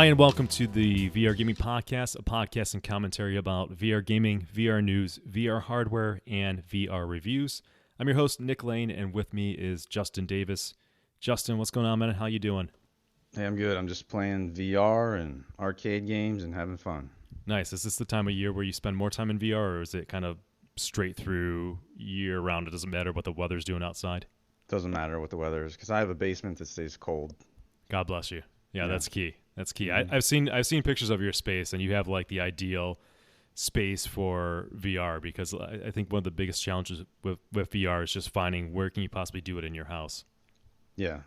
Hi, and welcome to the VR Gaming Podcast, a podcast and commentary about VR gaming, VR news, VR hardware, and VR reviews. I'm your host, Nick Lane, and with me is Justin Davis. Justin, what's going on, man? How you doing? Hey, I'm good. I'm just playing VR and arcade games and having fun. Nice. Is this the time of year where you spend more time in VR, or is it kind of straight through year-round? It doesn't matter what the weather's doing outside? Doesn't matter what the weather is, because I have a basement that stays cold. God bless you. Yeah, that's key. That's key. Mm-hmm. I've seen pictures of your space, and you have like the ideal space for VR, because I think one of the biggest challenges with VR is just finding where can you possibly do it in your house. Yeah.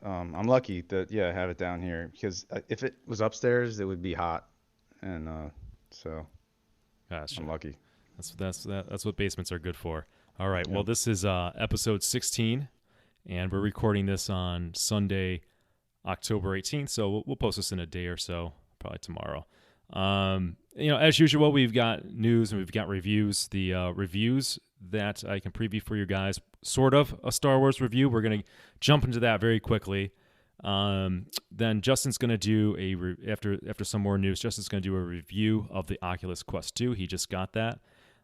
I'm lucky that I have it down here, because if it was upstairs, it would be hot, and so Gosh, I'm lucky. That's what basements are good for. All right. Yep. Well, this is episode 16, and we're recording this on Sunday, October 18th. So we'll post this in a day or so, probably tomorrow. As usual, we've got news and we've got reviews. The reviews that I can preview for you guys, sort of a Star Wars review. We're going to jump into that very quickly. Then Justin's going to do after some more news. Justin's going to do a review of the Oculus Quest 2. He just got that.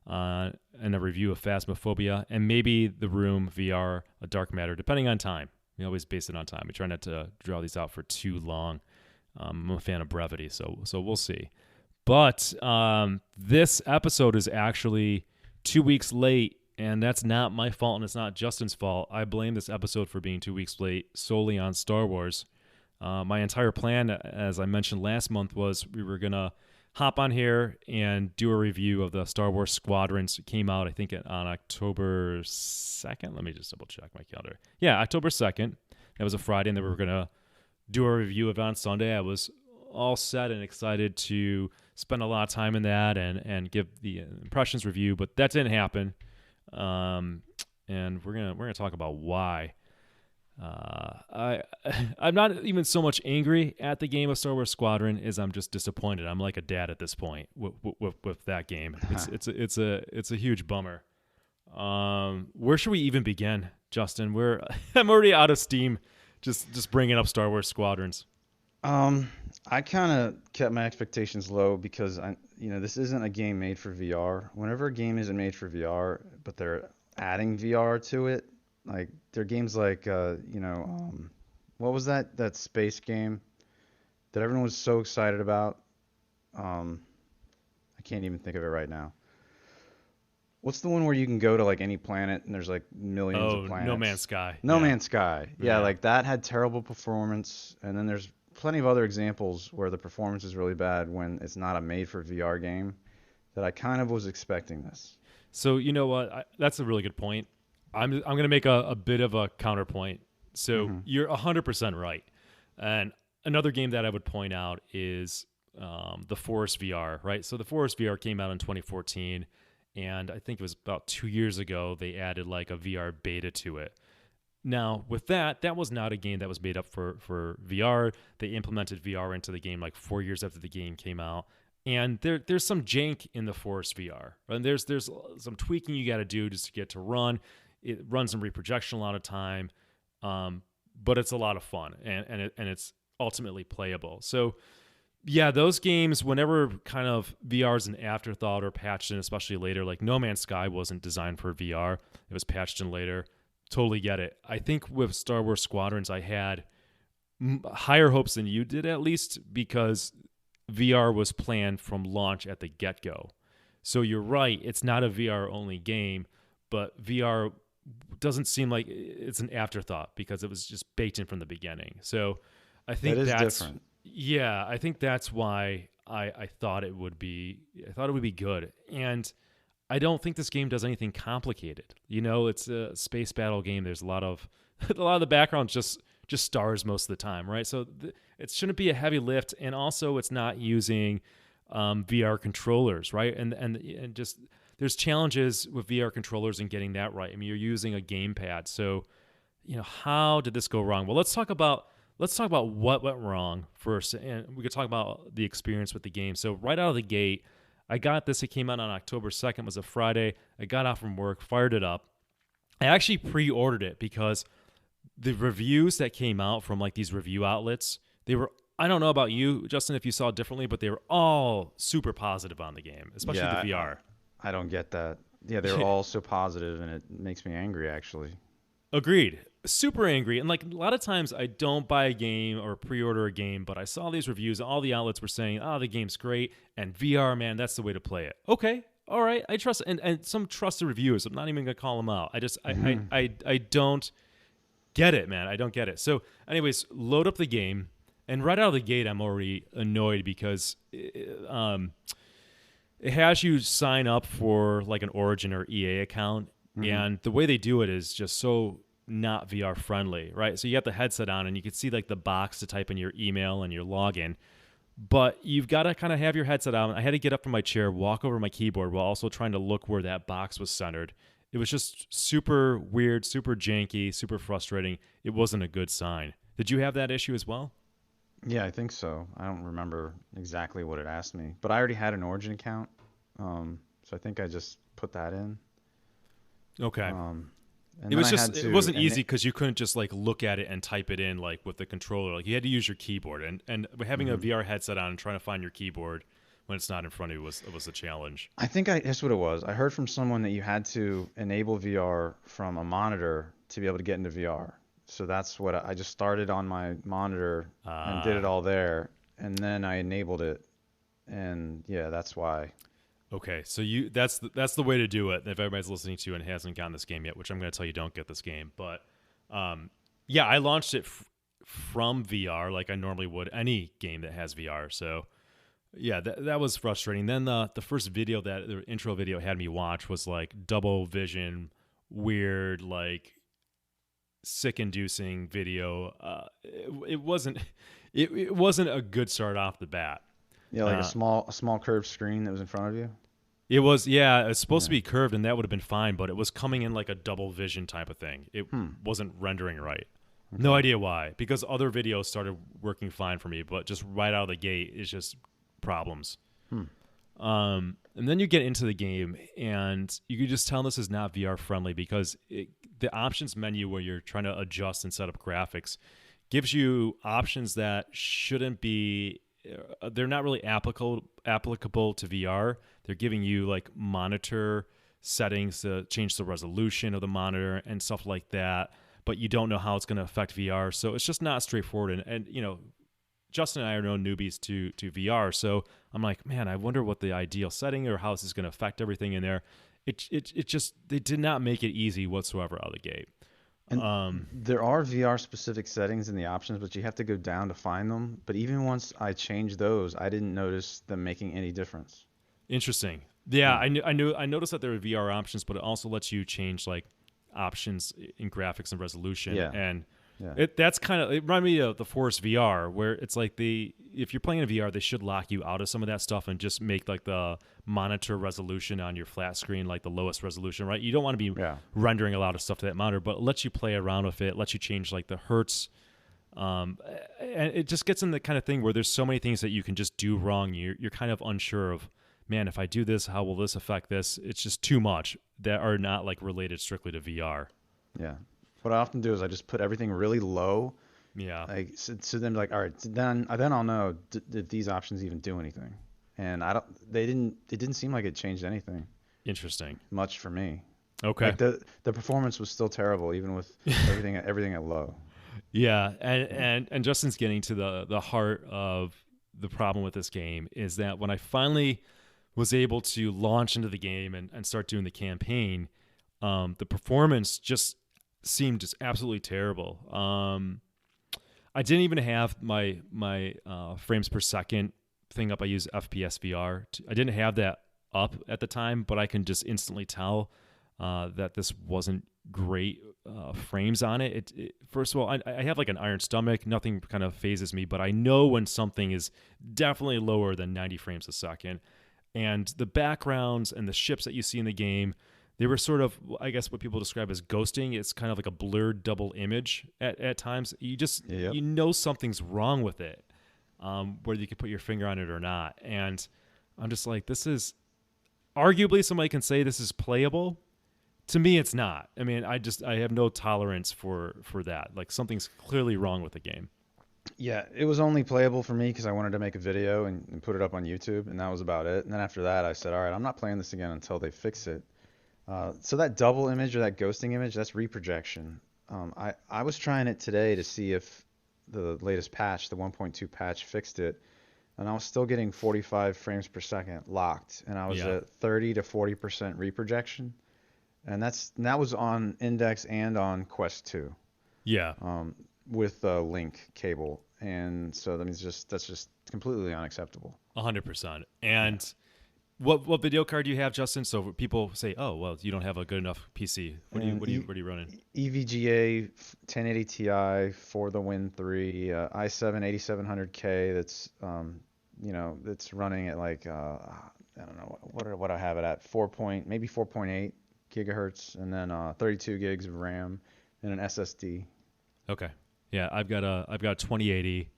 And a review of Phasmophobia, and maybe The Room VR, A Dark Matter, depending on time. We always base it on time. We try not to draw these out for too long. I'm a fan of brevity, so we'll see. But this episode is actually 2 weeks late, and that's not my fault, and it's not Justin's fault. I blame this episode for being 2 weeks late solely on Star Wars. My entire plan, as I mentioned last month, was we were going to hop on here and do a review of the Star Wars Squadrons. It came out, I think, on October 2nd. Let me just double check my calendar. Yeah, October 2nd. That was a Friday, and then we were going to do a review of it on Sunday. I was all set and excited to spend a lot of time in that and give the impressions review, but that didn't happen. And we're gonna talk about why. I'm not even so much angry at the game of Star Wars Squadron as I'm just disappointed. I'm like a dad at this point with that game. It's a huge bummer. Where should we even begin, Justin? I'm already out of steam just bringing up Star Wars Squadrons. I kind of kept my expectations low because this isn't a game made for VR. Whenever a game isn't made for VR, but they're adding VR to it. Like, there are games like, what was that space game that everyone was so excited about? I can't even think of it right now. What's the one where you can go to, like, any planet and there's, like, millions of planets? No Man's Sky. No Man's Sky. Yeah, like, that had terrible performance. And then there's plenty of other examples where the performance is really bad when it's not a made-for-VR game, that I kind of was expecting this. So, you know what? That's a really good point. I'm going to make a bit of a counterpoint. So You're 100% right. And another game that I would point out is the Force VR, right? So the Force VR came out in 2014, and I think it was about 2 years ago they added like a VR beta to it. Now, with that was not a game that was made up for VR. They implemented VR into the game like 4 years after the game came out. And there's some jank in the Force VR. And there's some tweaking you got to do just to get to run. It runs in reprojection a lot of time, but it's a lot of fun, and it's ultimately playable. So, yeah, those games, whenever kind of VR is an afterthought or patched in, especially later, like No Man's Sky wasn't designed for VR. It was patched in later. Totally get it. I think with Star Wars Squadrons, I had higher hopes than you did, at least, because VR was planned from launch at the get-go. So you're right, it's not a VR-only game, but VR doesn't seem like it's an afterthought because it was just baked in from the beginning. So I think that's different. Yeah, I think that's why I thought it would be good. And I don't think this game does anything complicated. It's a space battle game. There's a lot of the background just stars most of the time, right? So it shouldn't be a heavy lift, and also it's not using VR controllers, right? And just there's challenges with VR controllers and getting that right. I mean, you're using a gamepad, so how did this go wrong? Well, let's talk about what went wrong first, and we could talk about the experience with the game. So right out of the gate, I got this. It came out on October 2nd. It was a Friday. I got out from work, fired it up. I actually pre-ordered it because the reviews that came out from like these review outlets, they were I don't know about you, Justin, if you saw it differently, but they were all super positive on the game, especially Yeah, the VR. I don't get that. Yeah, they're all so positive, and it makes me angry actually. Agreed. Super angry. And like a lot of times I don't buy a game or pre-order a game, but I saw these reviews. All the outlets were saying, oh, the game's great. And VR, man, that's the way to play it. Okay. All right. I trust, and some trusted reviewers. I'm not even going to call them out. I don't get it, man. I don't get it. So anyways, load up the game. And right out of the gate, I'm already annoyed because it has you sign up for like an Origin or EA account. And the way they do it is just so not VR friendly, right? So you got the headset on and you can see like the box to type in your email and your login, but you've got to kind of have your headset on. I had to get up from my chair, walk over to my keyboard while also trying to look where that box was centered. It was just super weird, super janky, super frustrating. It wasn't a good sign. Did you have that issue as well? Yeah, I think so. I don't remember exactly what it asked me, but I already had an Origin account, so I think I just put that in. Okay. And It then was I just had it to, wasn't and easy because you couldn't just like look at it and type it in like with the controller. Like you had to use your keyboard, and having a VR headset on and trying to find your keyboard when it's not in front of you was a challenge. I think that's what it was. I heard from someone that you had to enable VR from a monitor to be able to get into VR. So that's what I just started on my monitor and did it all there, and then I enabled it, and yeah, that's why. Okay, so that's the way to do it. If everybody's listening to you and hasn't gotten this game yet, which I'm going to tell you, don't get this game. But yeah, I launched it from VR like I normally would any game that has VR. So yeah, that was frustrating. Then the first video the intro video had me watch was like double vision, weird, like sick-inducing video. It wasn't it wasn't a good start off the bat. Yeah, like a small curved screen that was in front of you. It was, yeah, it's supposed to Yeah. be curved, and that would have been fine, but it was coming in like a double vision type of thing. It wasn't rendering right. No idea why, because other videos started working fine for me, but just right out of the gate, it's just problems. And then you get into the game, and you can just tell this is not VR friendly because the options menu where you're trying to adjust and set up graphics gives you options that shouldn't be. They're not really applicable to VR. They're giving you like monitor settings to change the resolution of the monitor and stuff like that, but you don't know how it's going to affect VR. So it's just not straightforward. And you know, Justin and I are no newbies to VR, so I'm like, man, I wonder what the ideal setting or how this is going to affect everything in there. It just they did not make it easy whatsoever out of the gate. And there are VR specific settings in the options, but you have to go down to find them. But even once I changed those, I didn't notice them making any difference. Interesting. Yeah, I noticed that there were VR options, but it also lets you change like options in graphics and resolution. Yeah. And Yeah. that's kind of it reminded me of the Force VR, where it's like if you're playing in VR, they should lock you out of some of that stuff and just make like the monitor resolution on your flat screen like the lowest resolution, right? You don't want to be rendering a lot of stuff to that monitor, but it lets you play around with it, lets you change like the hertz. And it just gets in the kind of thing where there's so many things that you can just do wrong. You're kind of unsure of, man, if I do this, how will this affect this? It's just too much that are not like related strictly to VR. Yeah. What I often do is I just put everything really low. Yeah. Like so then like, all right, then I'll know did these options even do anything? And it didn't seem like it changed anything Interesting. much for me. Okay. Like the performance was still terrible even with everything at low. Yeah, and Justin's getting to the heart of the problem with this game is that when I finally was able to launch into the game and start doing the campaign, the performance just seemed just absolutely terrible. I didn't even have my frames per second thing up. I use FPS VR. I didn't have that up at the time, but I can just instantly tell that this wasn't great frames on it. First of all, I have like an iron stomach. Nothing kind of phases me, but I know when something is definitely lower than 90 frames a second. And the backgrounds and the ships that you see in the game, they were sort of, I guess, what people describe as ghosting. It's kind of like a blurred double image at times. You just, you know something's wrong with it, whether you can put your finger on it or not. And I'm just like, this is, arguably somebody can say this is playable. To me, it's not. I mean, I have no tolerance for that. Like something's clearly wrong with the game. Yeah, it was only playable for me because I wanted to make a video and put it up on YouTube, and that was about it. And then after that, I said, all right, I'm not playing this again until they fix it. So that double image or that ghosting image, that's reprojection. I was trying it today to see if the latest patch, the 1.2 patch, fixed it, and I was still getting 45 frames per second locked, and I was Yeah. at 30 to 40% reprojection, and that was on Index and on Quest 2, Yeah. with a link cable, and so that means that's just completely unacceptable. 100%. Yeah. And what video card do you have, Justin? So people say, "Oh, well, you don't have a good enough PC." And What are you running? EVGA 1080 Ti for the Win 3, i7 8700K. That's running at like I don't know what I have it at, maybe 4.8 gigahertz, and then 32 gigs of RAM and an SSD. Okay. Yeah, I've got 2080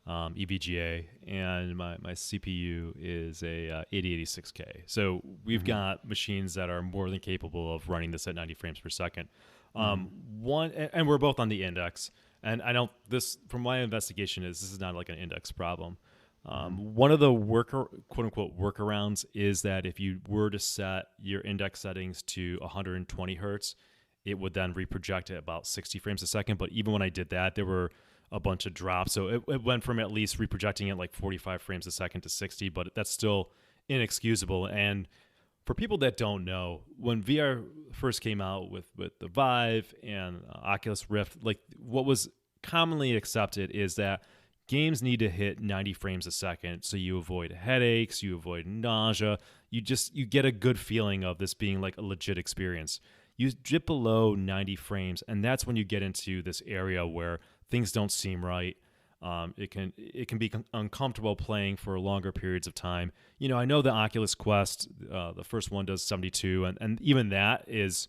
EVGA, and my CPU is a 8086K. So we've Hmm. got machines that are more than capable of running this at 90 frames per second. Hmm. And we're both on the Index, and I don't this from my investigation is this is not like an Index problem. Hmm. One of the quote unquote workarounds is that if you were to set your Index settings to 120 hertz, it would then reproject at about 60 frames a second. But even when I did that, there were a bunch of drops. So it went from at least reprojecting at like 45 frames a second to 60, but that's still inexcusable. And for people that don't know, when VR first came out with the Vive and Oculus Rift, like what was commonly accepted is that games need to hit 90 frames a second so you avoid headaches, you avoid nausea, you get a good feeling of this being like a legit experience. You dip below 90 frames, and that's when you get into this area where things don't seem right. It can be uncomfortable playing for longer periods of time. You know, I know the Oculus Quest, the first one does 72, and even that is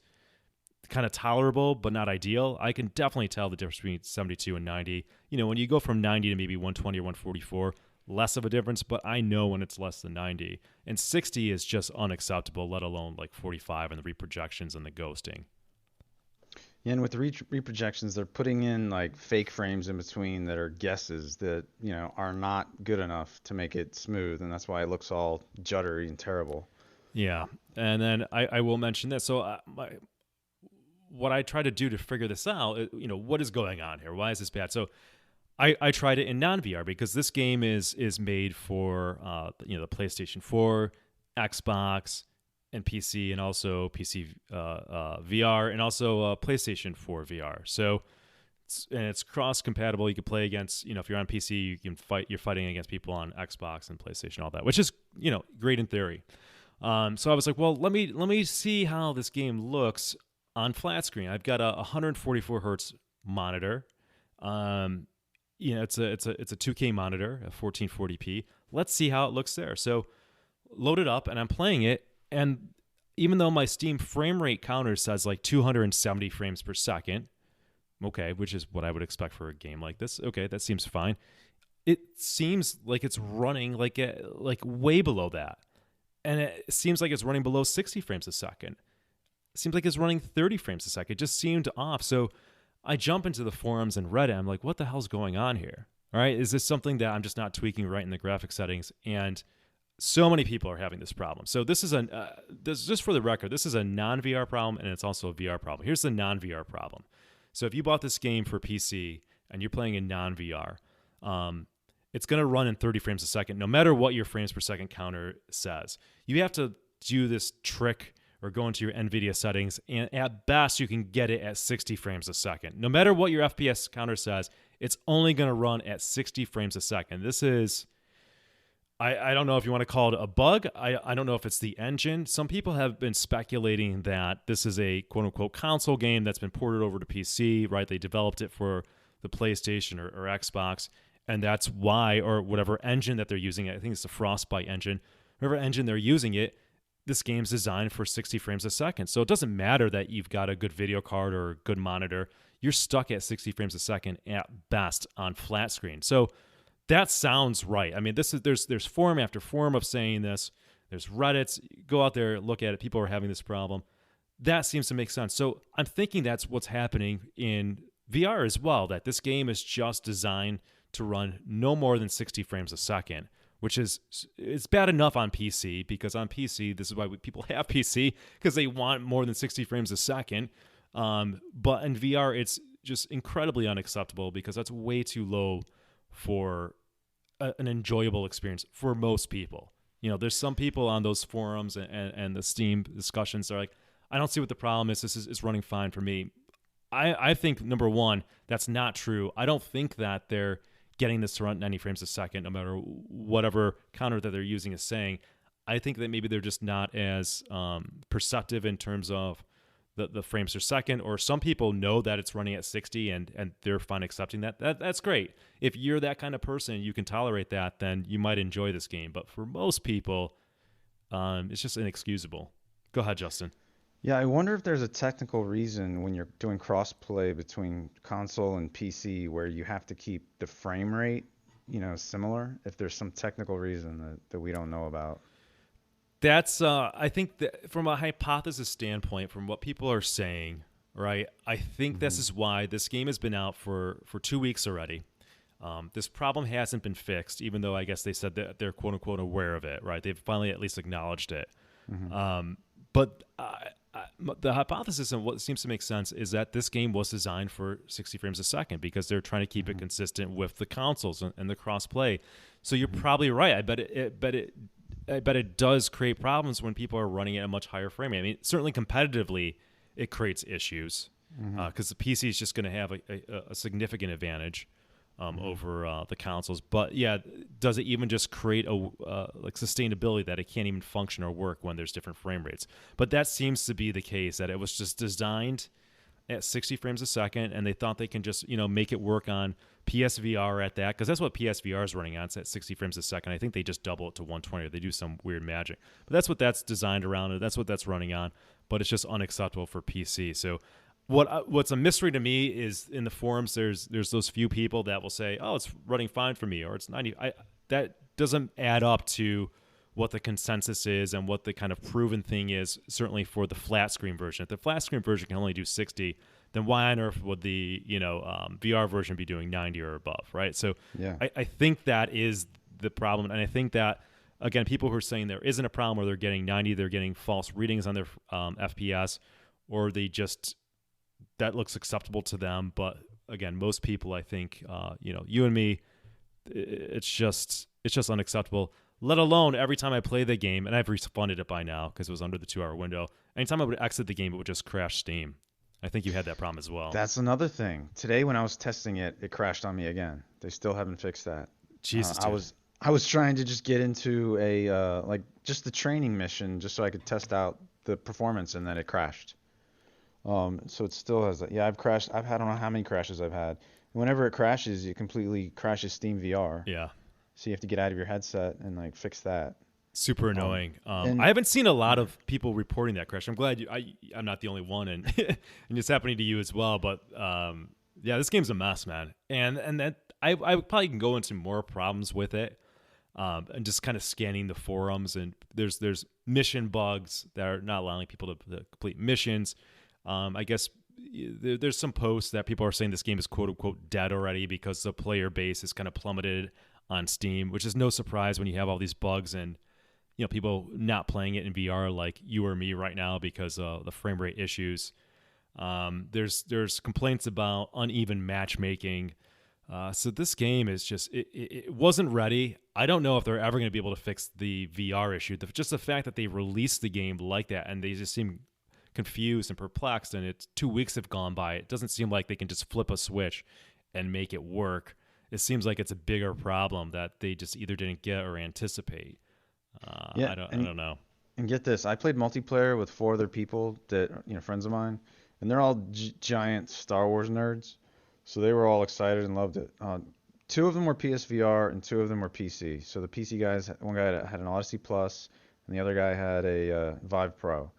kind of tolerable, but not ideal. I can definitely tell the difference between 72 and 90. You know, when you go from 90 to maybe 120 or 144, less of a difference, but I know when it's less than 90. And 60 is just unacceptable, let alone like 45 and the reprojections and the ghosting. Yeah, and with the reprojections, they're putting in like fake frames in between that are guesses that, are not good enough to make it smooth, and that's why it looks all juddery and terrible. Yeah. And then I will mention this. So what I try to do to figure this out, what is going on here? Why is this bad? So I tried it in non-VR because this game is made for the PlayStation 4, Xbox, and PC, and also PC VR, and also PlayStation 4 VR. So it's cross compatible. You can play against if you're on PC, you're fighting against people on Xbox and PlayStation, all that, which is great in theory. So I was like, well, let me see how this game looks on flat screen. I've got a 144 hertz monitor. It's a 2K monitor, a 1440p. Let's see how it looks there. So load it up, and I'm playing it, and even though my Steam frame rate counter says like 270 frames per second, okay, which is what I would expect for a game like this. Okay, that seems fine. It seems like it's running like way below that, and it seems like it's running below 60 frames a second. It seems like it's running 30 frames a second. It just seemed off. So I jump into the forums and Reddit. I'm like, what the hell's going on here? All right, is this something that I'm just not tweaking right in the graphic settings? And so many people are having this problem. So this is just for the record, this is a non-VR problem, and it's also a VR problem. Here's the non-VR problem. So if you bought this game for PC and you're playing in non-VR, it's going to run in 30 frames a second, no matter what your frames per second counter says. You have to do this trick or go into your NVIDIA settings, and at best, you can get it at 60 frames a second. No matter what your FPS counter says, it's only going to run at 60 frames a second. This is... I don't know if you want to call it a bug. I don't know if it's the engine. Some people have been speculating that this is a quote-unquote console game that's been ported over to PC, right? They developed it for the PlayStation or Xbox, and that's why, or whatever engine that they're using, I think it's the Frostbite engine, whatever engine they're using it, this game's designed for 60 frames a second. So it doesn't matter that you've got a good video card or a good monitor. You're stuck at 60 frames a second at best on flat screen. So that sounds right. I mean, there's forum after forum of saying this. There's Reddits. Go out there, look at it. People are having this problem. That seems to make sense. So I'm thinking that's what's happening in VR as well, that this game is just designed to run no more than 60 frames a second, which is it's bad enough on PC, because on PC, this is why people have PC, because they want more than 60 frames a second. But in VR, it's just incredibly unacceptable, because that's way too low for an enjoyable experience for most people. There's some people on those forums and the Steam discussions that are like, I don't see what the problem is. This is running fine for me. I think, number one, that's not true. I don't think that they're getting this to run 90 frames a second, no matter whatever counter that they're using is saying. I think that maybe they're just not as perceptive in terms of the frames per second, or some people know that it's running at 60 and they're fine accepting that. That's great. If you're that kind of person, you can tolerate that, then you might enjoy this game. But for most people, it's just inexcusable. Go ahead, Justin. Yeah, I wonder if there's a technical reason when you're doing cross-play between console and PC where you have to keep the frame rate, similar. If there's some technical reason that we don't know about. That's, I think that from a hypothesis standpoint, from what people are saying, right, I think this is why this game has been out for 2 weeks already. This problem hasn't been fixed, even though I guess they said that they're quote-unquote aware of it, right? They've finally at least acknowledged it. But the hypothesis, and what seems to make sense, is that this game was designed for 60 frames a second, because they're trying to keep it consistent with the consoles and the cross-play. So you're probably right. I bet it does create problems when people are running at a much higher frame rate. I mean, certainly competitively, it creates issues, because the PC is just going to have a significant advantage over the consoles. But yeah, does it even just create like sustainability that it can't even function or work when there's different frame rates? But that seems to be the case, that it was just designed at 60 frames a second, and they thought they can just make it work on PSVR at that, because that's what PSVR is running on. It's at 60 frames a second. I think they just double it to 120, or they do some weird magic. But that's what that's designed around, and that's what that's running on. But it's just unacceptable for PC. So what's a mystery to me is, in the forums, there's those few people that will say, oh, it's running fine for me, or it's 90. That doesn't add up to what the consensus is and what the kind of proven thing is, certainly for the flat screen version. If the flat screen version can only do 60, then why on earth would the VR version be doing 90 or above, right? So yeah. I think that is the problem. And I think that, again, people who are saying there isn't a problem, or they're getting 90, they're getting false readings on their FPS, or they just, that looks acceptable to them. But again, most people, I think, you and me, it's just unacceptable. Let alone every time I play the game, and I've refunded it by now because it was under the 2-hour window. Anytime I would exit the game, it would just crash Steam. I think you had that problem as well. That's another thing. Today when I was testing it, it crashed on me again. They still haven't fixed that. Jesus, I was trying to just get into a just the training mission, just so I could test out the performance, and then it crashed. So it still has that. Yeah, I've crashed. I don't know how many crashes I've had. Whenever it crashes, it completely crashes Steam VR. Yeah. So you have to get out of your headset and fix that. Super annoying. I haven't seen a lot of people reporting that crash. I'm glad I'm not the only one, and and it's happening to you as well. But yeah, this game's a mess, man. And that I probably can go into more problems with it, and just kind of scanning the forums. And there's mission bugs that are not allowing people to complete missions. I guess there's some posts that people are saying this game is quote unquote dead already because the player base is kind of plummeted on Steam, which is no surprise when you have all these bugs and people not playing it in VR like you or me right now because of the frame rate issues. There's complaints about uneven matchmaking. So this game is just it wasn't ready. I don't know if they're ever going to be able to fix the VR issue. Just the fact that they released the game like that and they just seem confused and perplexed, and it's 2 weeks have gone by. It doesn't seem like they can just flip a switch and make it work. It seems like it's a bigger problem that they just either didn't get or anticipate. I don't know. And get this, I played multiplayer with 4 other people that friends of mine, and they're all giant Star Wars nerds, so they were all excited and loved it. 2 of them were PSVR and 2 of them were PC. So the PC guys, one guy had an Odyssey Plus, and the other guy had a Vive Pro.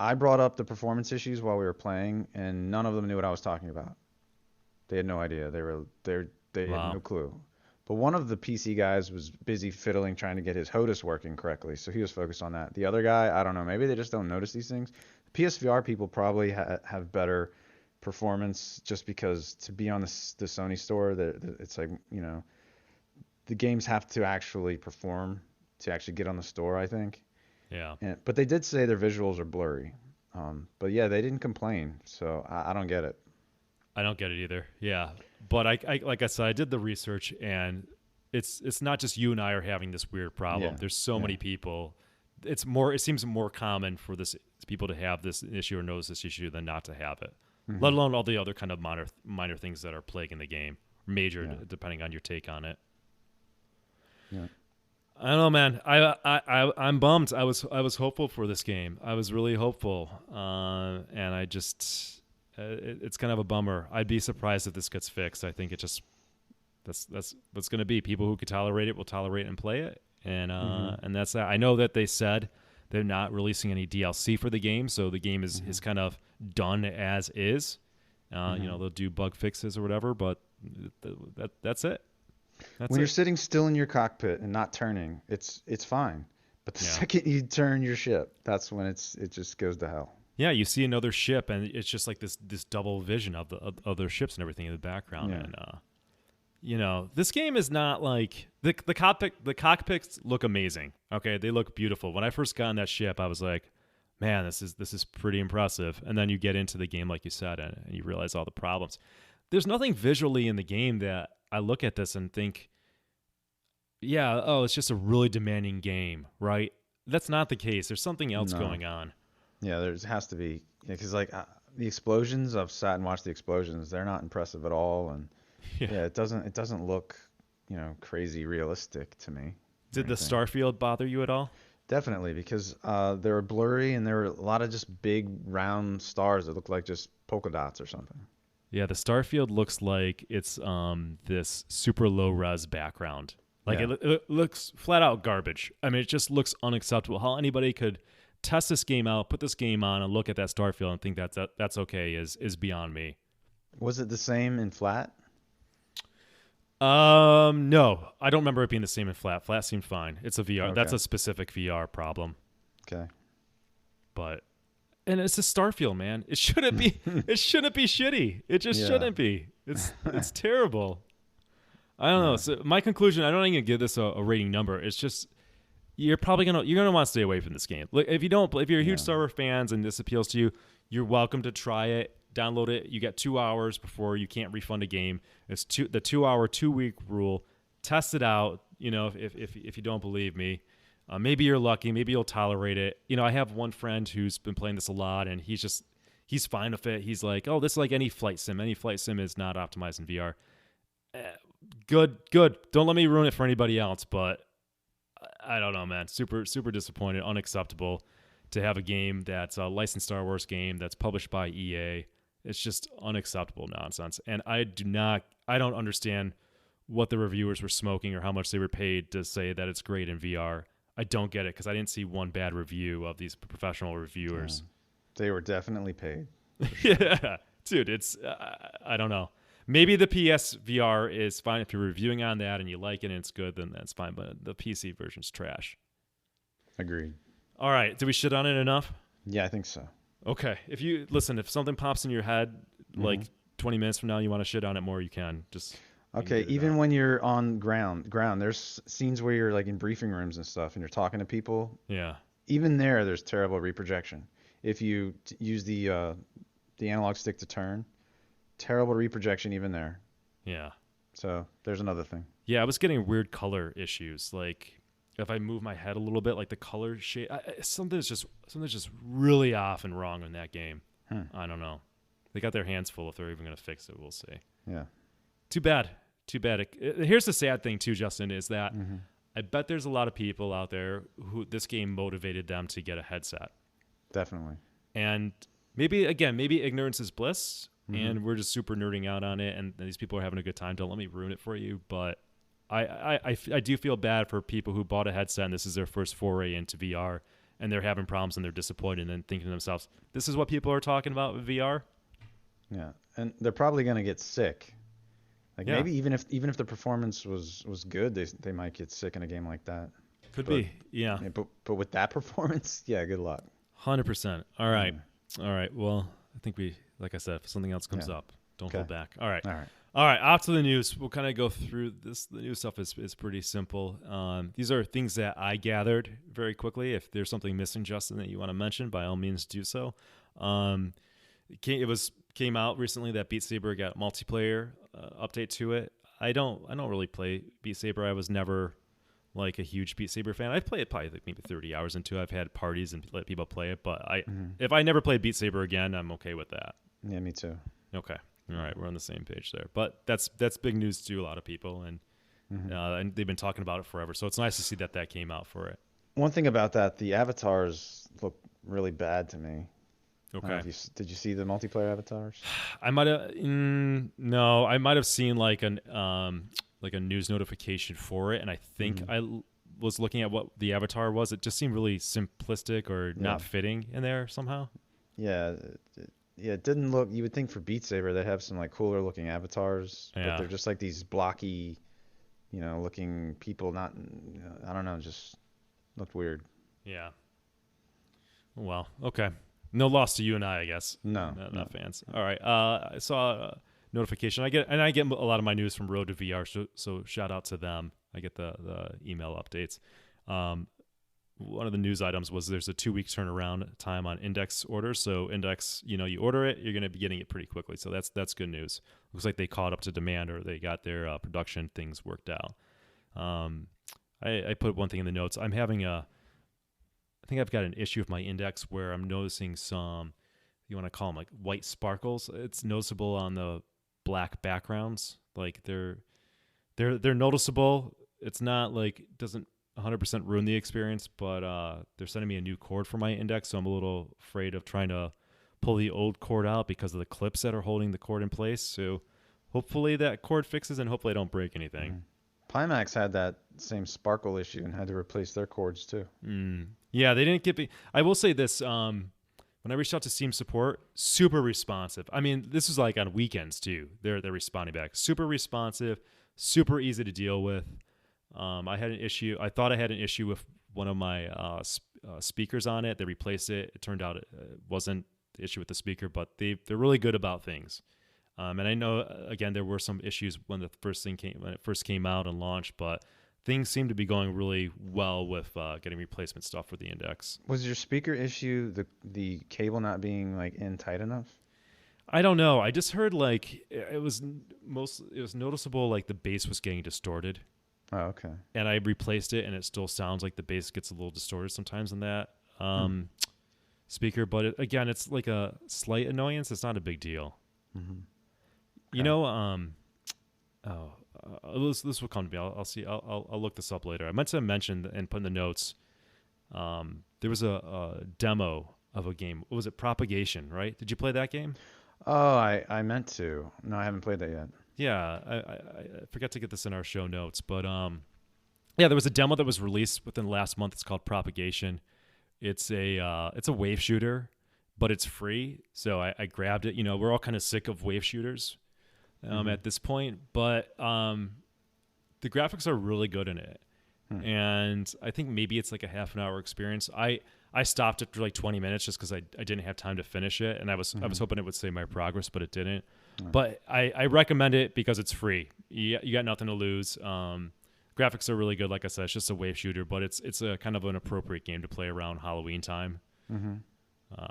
I brought up the performance issues while we were playing, and none of them knew what I was talking about. They had no idea. They had no clue. But one of the PC guys was busy fiddling, trying to get his HOTAS working correctly, so he was focused on that. The other guy, I don't know, maybe they just don't notice these things. PSVR people probably have better performance just because to be on the Sony store, it's like, the games have to actually perform to actually get on the store, I think. Yeah. But they did say their visuals are blurry. But yeah, they didn't complain, so I don't get it. I don't get it either. Yeah. But I like I said, I did the research, and it's not just you and I are having this weird problem. Yeah. There's so many people. It seems more common for people to have this issue or notice this issue than not to have it. Mm-hmm. Let alone all the other kind of minor things that are plaguing the game. Major, depending on your take on it. Yeah. I don't know, man. I'm bummed. I was hopeful for this game. I was really hopeful, and I just it's kind of a bummer. I'd be surprised if this gets fixed. I think that's what's going to be. People who could tolerate it will tolerate and play it, and that's that. I know that they said they're not releasing any DLC for the game, so the game is kind of done as is. They'll do bug fixes or whatever, but that's it. When you're sitting still in your cockpit and not turning, it's fine. But the second you turn your ship, that's when it just goes to hell. Yeah, you see another ship, and it's just like this double vision of the other ships and everything in the background. Yeah. And this game is not like the cockpit. The cockpits look amazing. Okay, they look beautiful. When I first got on that ship, I was like, man, this is pretty impressive. And then you get into the game, like you said, and you realize all the problems. There's nothing visually in the game that I look at this and think, it's just a really demanding game, right? That's not the case. There's something else going on. Yeah, there has to be, because the explosions, I've sat and watched the explosions. They're not impressive at all, and it doesn't look, crazy realistic to me. Did the starfield bother you at all? Definitely, because they were blurry and there were a lot of just big round stars that look like just polka dots or something. Yeah, the starfield looks like it's this super low res background. Like it looks flat out garbage. I mean, it just looks unacceptable. How anybody could test this game out, put this game on, and look at that starfield and think that's okay is beyond me. Was it the same in flat? No, I don't remember it being the same in flat. Flat seemed fine. It's a VR. Okay. That's a specific VR problem. Okay. And it's a starfield, man. It shouldn't be. It shouldn't be shitty. It just shouldn't be. It's terrible. I don't know. So my conclusion, I don't even give this a rating number. It's just you're gonna want to stay away from this game. Like if you're a huge Star Wars fans and this appeals to you, you're welcome to try it. Download it. You get 2 hours before you can't refund a game. It's the 2 hour 2 week rule. Test it out. If you don't believe me. Maybe you're lucky. Maybe you'll tolerate it. I have one friend who's been playing this a lot, and he's fine with it. He's like, oh, this is like any flight sim. Any flight sim is not optimized in VR. Good. Don't let me ruin it for anybody else, but I don't know, man. Super, super disappointed. Unacceptable to have a game that's a licensed Star Wars game that's published by EA. It's just unacceptable nonsense. And I don't understand what the reviewers were smoking or how much they were paid to say that it's great in VR. I don't get it because I didn't see one bad review of these professional reviewers. They were definitely paid. Sure. Yeah, dude, it's I don't know. Maybe the PS VR is fine if you're reviewing on that and you like it and it's good, then that's fine. But the PC version's trash. Agreed. All right, did we shit on it enough? Yeah, I think so. Okay, if something pops in your head like 20 minutes from now, you want to shit on it more, you can. Okay, even when you're on ground, there's scenes where you're like in briefing rooms and stuff, and you're talking to people. Yeah. Even there's terrible reprojection. If you use the analog stick to turn, terrible reprojection even there. Yeah. So there's another thing. Yeah, I was getting weird color issues. Like if I move my head a little bit, like the color shade, something's just really off and wrong in that game. I don't know. They got their hands full if they're even going to fix it. We'll see. Yeah. Too bad. Here's the sad thing too, Justin, is that I bet there's a lot of people out there who this game motivated them to get a headset. Definitely. And maybe ignorance is bliss, and we're just super nerding out on it, and these people are having a good time. Don't let me ruin it for you, but I do feel bad for people who bought a headset and this is their first foray into VR, and they're having problems and they're disappointed and thinking to themselves, this is what people are talking about with VR? Yeah, and they're probably going to get sick. Maybe even if the performance was good, they might get sick in a game like that. Could be, yeah. But with that performance, yeah, good luck. 100%. All right. Well, I think we Like I said, if something else comes up, don't hold back. All right. All right. All right, off to the news. We'll kind of go through this. The news stuff is pretty simple. These are things that I gathered very quickly. If there's something missing, Justin, that you want to mention, by all means do so. It came out recently that Beat Saber got a multiplayer update to it. I don't really play Beat Saber. I was never like a huge Beat Saber fan. I've played it probably like maybe 30 hours into it. I've had parties and let people play it, but if I never play Beat Saber again, I'm okay with that. Yeah, me too. Okay. All right, we're on the same page there. But that's big news to a lot of people, and they've been talking about it forever. So it's nice to see that came out for it. One thing about that, the avatars look really bad to me. Okay. Did you see the multiplayer avatars? I might have no. I might have seen like a news notification for it, and I think I was looking at what the avatar was. It just seemed really simplistic or not fitting in there somehow. Yeah. Yeah, it didn't look. You would think for Beat Saber they'd have some like cooler looking avatars, but they're just like these blocky, looking people. Not, I don't know, just looked weird. Yeah. Well, okay. No loss to you and I guess. No, not fans. All right. I saw a notification. I get a lot of my news from Road to VR, so shout out to them. I get the email updates. One of the news items was there's a 2-week turnaround time on Index orders. So Index, you order it, you're going to be getting it pretty quickly. So that's good news. Looks like they caught up to demand, or they got their production things worked out. I put one thing in the notes. I think I've got an issue with my Index where I'm noticing some, you want to call them like white sparkles. It's noticeable on the black backgrounds. Like they're noticeable. It's not like, doesn't 100% ruin the experience, but they're sending me a new cord for my Index, so I'm a little afraid of trying to pull the old cord out because of the clips that are holding the cord in place. So hopefully that cord fixes, and hopefully I don't break anything. Pimax had that same sparkle issue and had to replace their cords too. Yeah, they didn't give me. I will say this: when I reached out to Steam support, super responsive. I mean, this was like on weekends too. They're responding back, super responsive, super easy to deal with. I had an issue. I thought I had an issue with one of my speakers on it. They replaced it. It turned out it wasn't the issue with the speaker, but they're really good about things. And I know, again, there were some issues when it first came out and launched, but things seem to be going really well with getting replacement stuff for the Index. Was your speaker issue the cable not being like in tight enough? I don't know. I just heard like it was noticeable, like the bass was getting distorted. Oh, okay. And I replaced it, and it still sounds like the bass gets a little distorted sometimes in that speaker. But again, it's like a slight annoyance. It's not a big deal. Okay. This will come to me. I'll see. I'll look this up later. I meant to mention and put in the notes. There was a demo of a game. What was it? Propagation, right? Did you play that game? Oh, I meant to. No, I haven't played that yet. Yeah, I forgot to get this in our show notes, but there was a demo that was released within the last month. It's called Propagation. It's a wave shooter, but it's free. So I grabbed it. We're all kind of sick of wave shooters at this point, but the graphics are really good in it. And I think maybe it's like a half an hour experience. I stopped after like 20 minutes just because I didn't have time to finish it, and I was hoping it would save my progress, but it didn't. But I recommend it because it's free. You got nothing to lose. Graphics are really good. Like I said, it's just a wave shooter, but it's a kind of an appropriate game to play around Halloween time.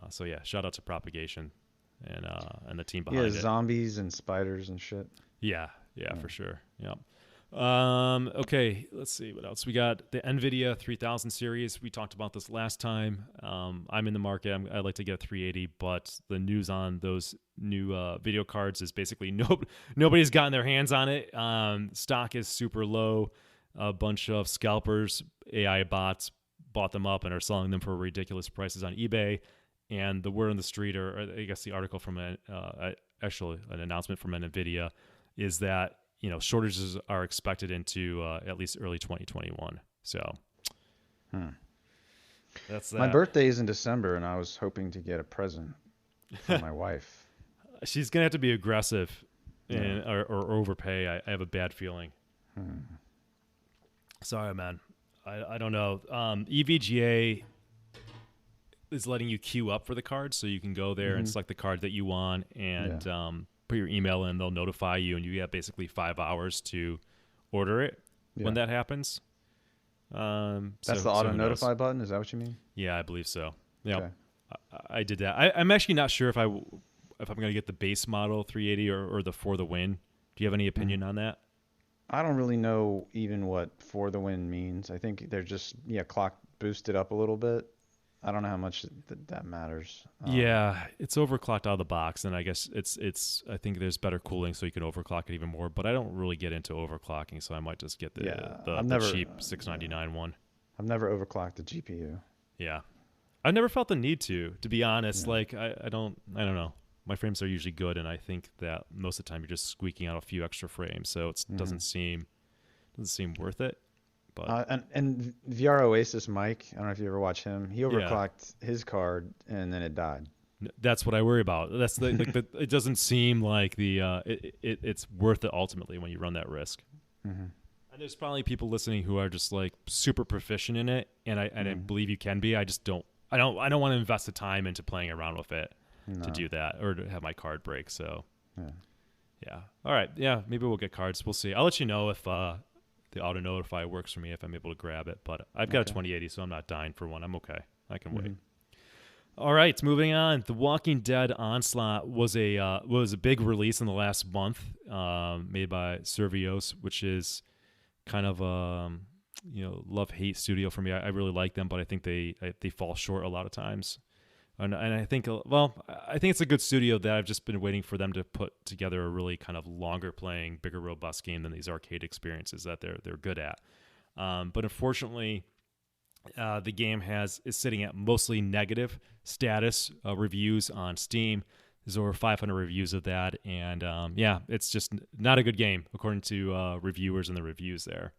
So yeah, shout out to Propagation and the team behind it. Yeah, zombies and spiders and shit. Yeah, for sure. Yep. Okay, let's see what else we got. The NVIDIA 3000 series. We talked about this last time. I'm in the market. I'd like to get a 380, but the news on those new video cards is basically nobody's gotten their hands on it. Stock is super low. A bunch of scalpers, AI bots, bought them up and are selling them for ridiculous prices on eBay. And the word on the street, or I guess the article from actually an announcement from NVIDIA, is that shortages are expected into at least early 2021. So that's that. My birthday is in December, and I was hoping to get a present for my wife. She's gonna have to be aggressive or overpay. I have a bad feeling. Sorry, man. I don't know. EVGA is letting you queue up for the card, so you can go there and select the card that you want and put your email in. They'll notify you, and you have basically 5 hours to order it when that happens. That's the auto notify button. Is that what you mean? Yeah, I believe so. Yeah, Okay. I did that. I'm actually not sure if I'm going to get the base model 380 or the For the Win. Do you have any opinion on that? I don't really know even what For the Win means. I think they're just clock boosted up a little bit. I don't know how much that matters. Yeah, it's overclocked out of the box, and I guess it's. I think there's better cooling, so you can overclock it even more. But I don't really get into overclocking, so I might just get the cheap $699 one. I've never overclocked the GPU. Yeah, I've never felt the need to be honest. Yeah. Like I don't know. My frames are usually good, and I think that most of the time you're just squeaking out a few extra frames, so it doesn't seem worth it. But and VR Oasis Mike, I don't know if you ever watch him. He overclocked his card, and then it died. That's what I worry about. That's the it doesn't seem like it's worth it ultimately when you run that risk. Mm-hmm. And there's probably people listening who are just like super proficient in it, and I believe you can be. I just don't. I don't want to invest the time into playing around with it to do that or to have my card break. So yeah. All right. Yeah. Maybe we'll get cards. We'll see. I'll let you know if the auto notify works for me, if I'm able to grab it. But I've got a 2080, so I'm not dying for one. I'm okay. I can wait. All right, moving on. The Walking Dead Onslaught was a big release in the last month, made by Survios, which is kind of love-hate studio for me. I really like them, but I think they fall short a lot of times. And I think it's a good studio that I've just been waiting for them to put together a really kind of longer playing, bigger, robust game than these arcade experiences that they're good at. But unfortunately, the game is sitting at mostly negative status reviews on Steam. There's over 500 reviews of that, and it's just not a good game according to reviewers and the reviews there.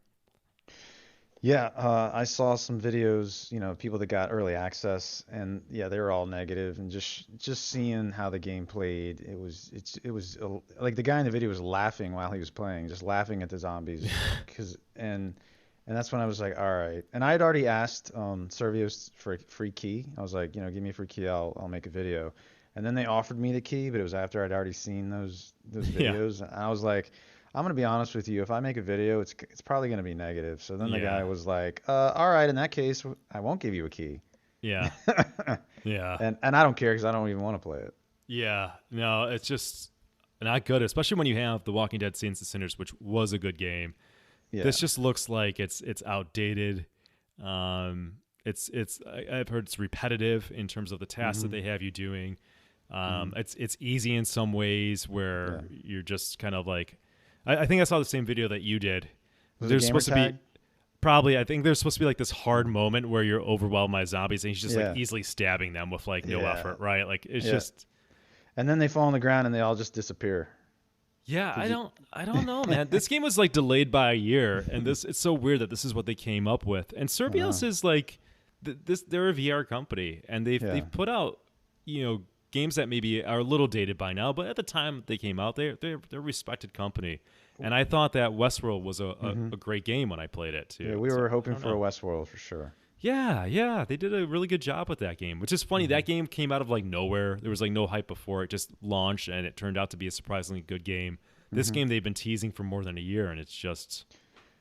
Yeah, I saw some videos, people that got early access, and they were all negative. And just seeing how the game played, it was like the guy in the video was laughing while he was playing, just laughing at the zombies, and that's when I was like, all right. And I had already asked Survios for a free key. I was like, give me a free key, I'll make a video. And then they offered me the key, but it was after I'd already seen those videos, and I was like, I'm going to be honest with you. If I make a video, it's probably going to be negative. So then the guy was like, all right, in that case, I won't give you a key. Yeah. Yeah. And I don't care because I don't even want to play it. Yeah. No, it's just not good, especially when you have The Walking Dead Saints and Sinners, which was a good game. Yeah. This just looks like it's outdated. I've heard it's repetitive in terms of the tasks that they have you doing. It's easy in some ways where you're just kind of like, I think I saw the same video that you did. There's supposed to be I think there's supposed to be like this hard moment where you're overwhelmed by zombies and he's just like easily stabbing them with like no effort, right? Like it's just. And then they fall on the ground and they all just disappear. Yeah, I don't know, man. This game was like delayed by a year, and it's so weird that this is what they came up with. And Survios is like they're a VR company, and they've put out games that maybe are a little dated by now, but at the time they came out, they're a respected company. And I thought that Westworld was a great game when I played it too. Yeah, we were hoping for a Westworld for sure. Yeah, they did a really good job with that game, which is funny. That game came out of like nowhere. There was like no hype before. It just launched, and it turned out to be a surprisingly good game. This game they've been teasing for more than a year, and it's just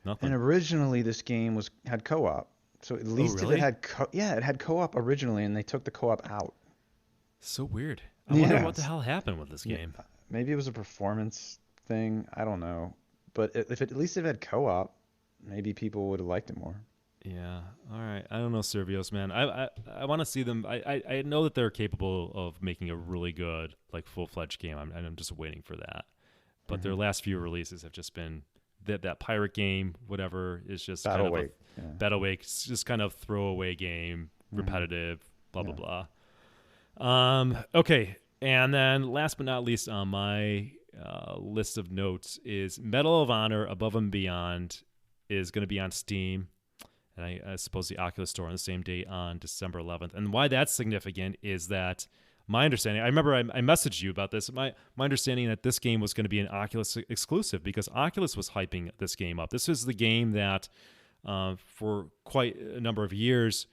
nothing. And originally this game had co-op. So at least if it had it had co-op originally, and they took the co-op out. So weird. I wonder what the hell happened with this game. Maybe it was a performance thing. I don't know. But at least if it had co-op, maybe people would have liked it more. Yeah. All right. I don't know, Survios, man. I want to see them. I know that they're capable of making a really good, like, full-fledged game. I'm just waiting for that. But their last few releases have just been that pirate game, whatever, is just Battle Wake. Battle Wake, just kind of throwaway game, repetitive, blah, blah, blah. Okay. And then last but not least on my list of notes is Medal of Honor Above and Beyond is going to be on Steam. And I suppose the Oculus store on the same day on December 11th. And why that's significant is that my understanding, I remember I messaged you about this, my understanding that this game was going to be an Oculus exclusive because Oculus was hyping this game up. This is the game that for quite a number of years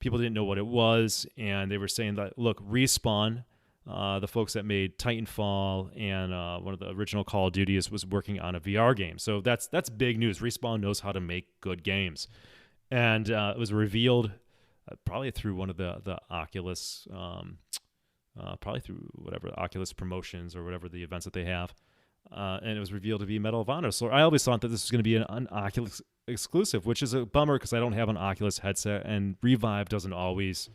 people didn't know what it was, and they were saying that, look, Respawn, the folks that made Titanfall and one of the original Call of Duties, was working on a VR game. So that's big news. Respawn knows how to make good games, and it was revealed probably through one of the Oculus, probably through whatever Oculus promotions or whatever the events that they have. And it was revealed to be Medal of Honor. So I always thought that this was going to be an Oculus exclusive, which is a bummer because I don't have an Oculus headset, and Revive doesn't always.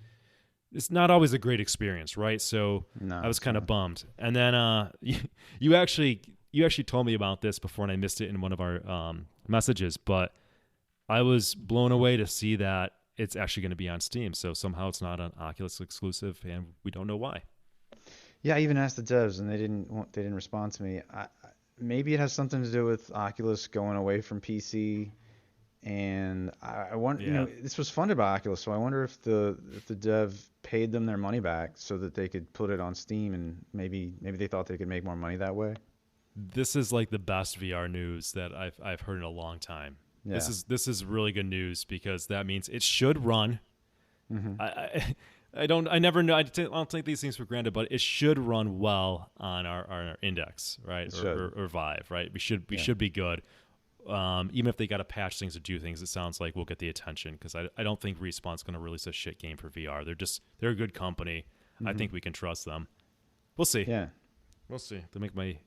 It's not always a great experience, right? So No, I was it's kind of not. bummed. And then you actually told me about this before, and I missed it in one of our messages. But I was blown away to see that it's actually going to be on Steam. So somehow it's not an Oculus exclusive, and we don't know why. Yeah, I even asked the devs, and they didn't respond to me. Maybe it has something to do with Oculus going away from PC, and I wonder, Yeah. this was funded by Oculus, so I wonder if the dev paid them their money back so that they could put it on Steam, and maybe they thought they could make more money that way. This is like the best VR news that I've heard in a long time. Yeah. This is really good news because that means it should run. Hmm. I never know. I don't take these things for granted, but it should run well on our index, right? It should. Or Vive, right? We should Yeah. be good. Even if they got to patch things or do things, it sounds like we'll get the attention because I don't think Respawn's going to release a shit game for VR. They're a good company. I think we can trust them. We'll see. Yeah. We'll see. They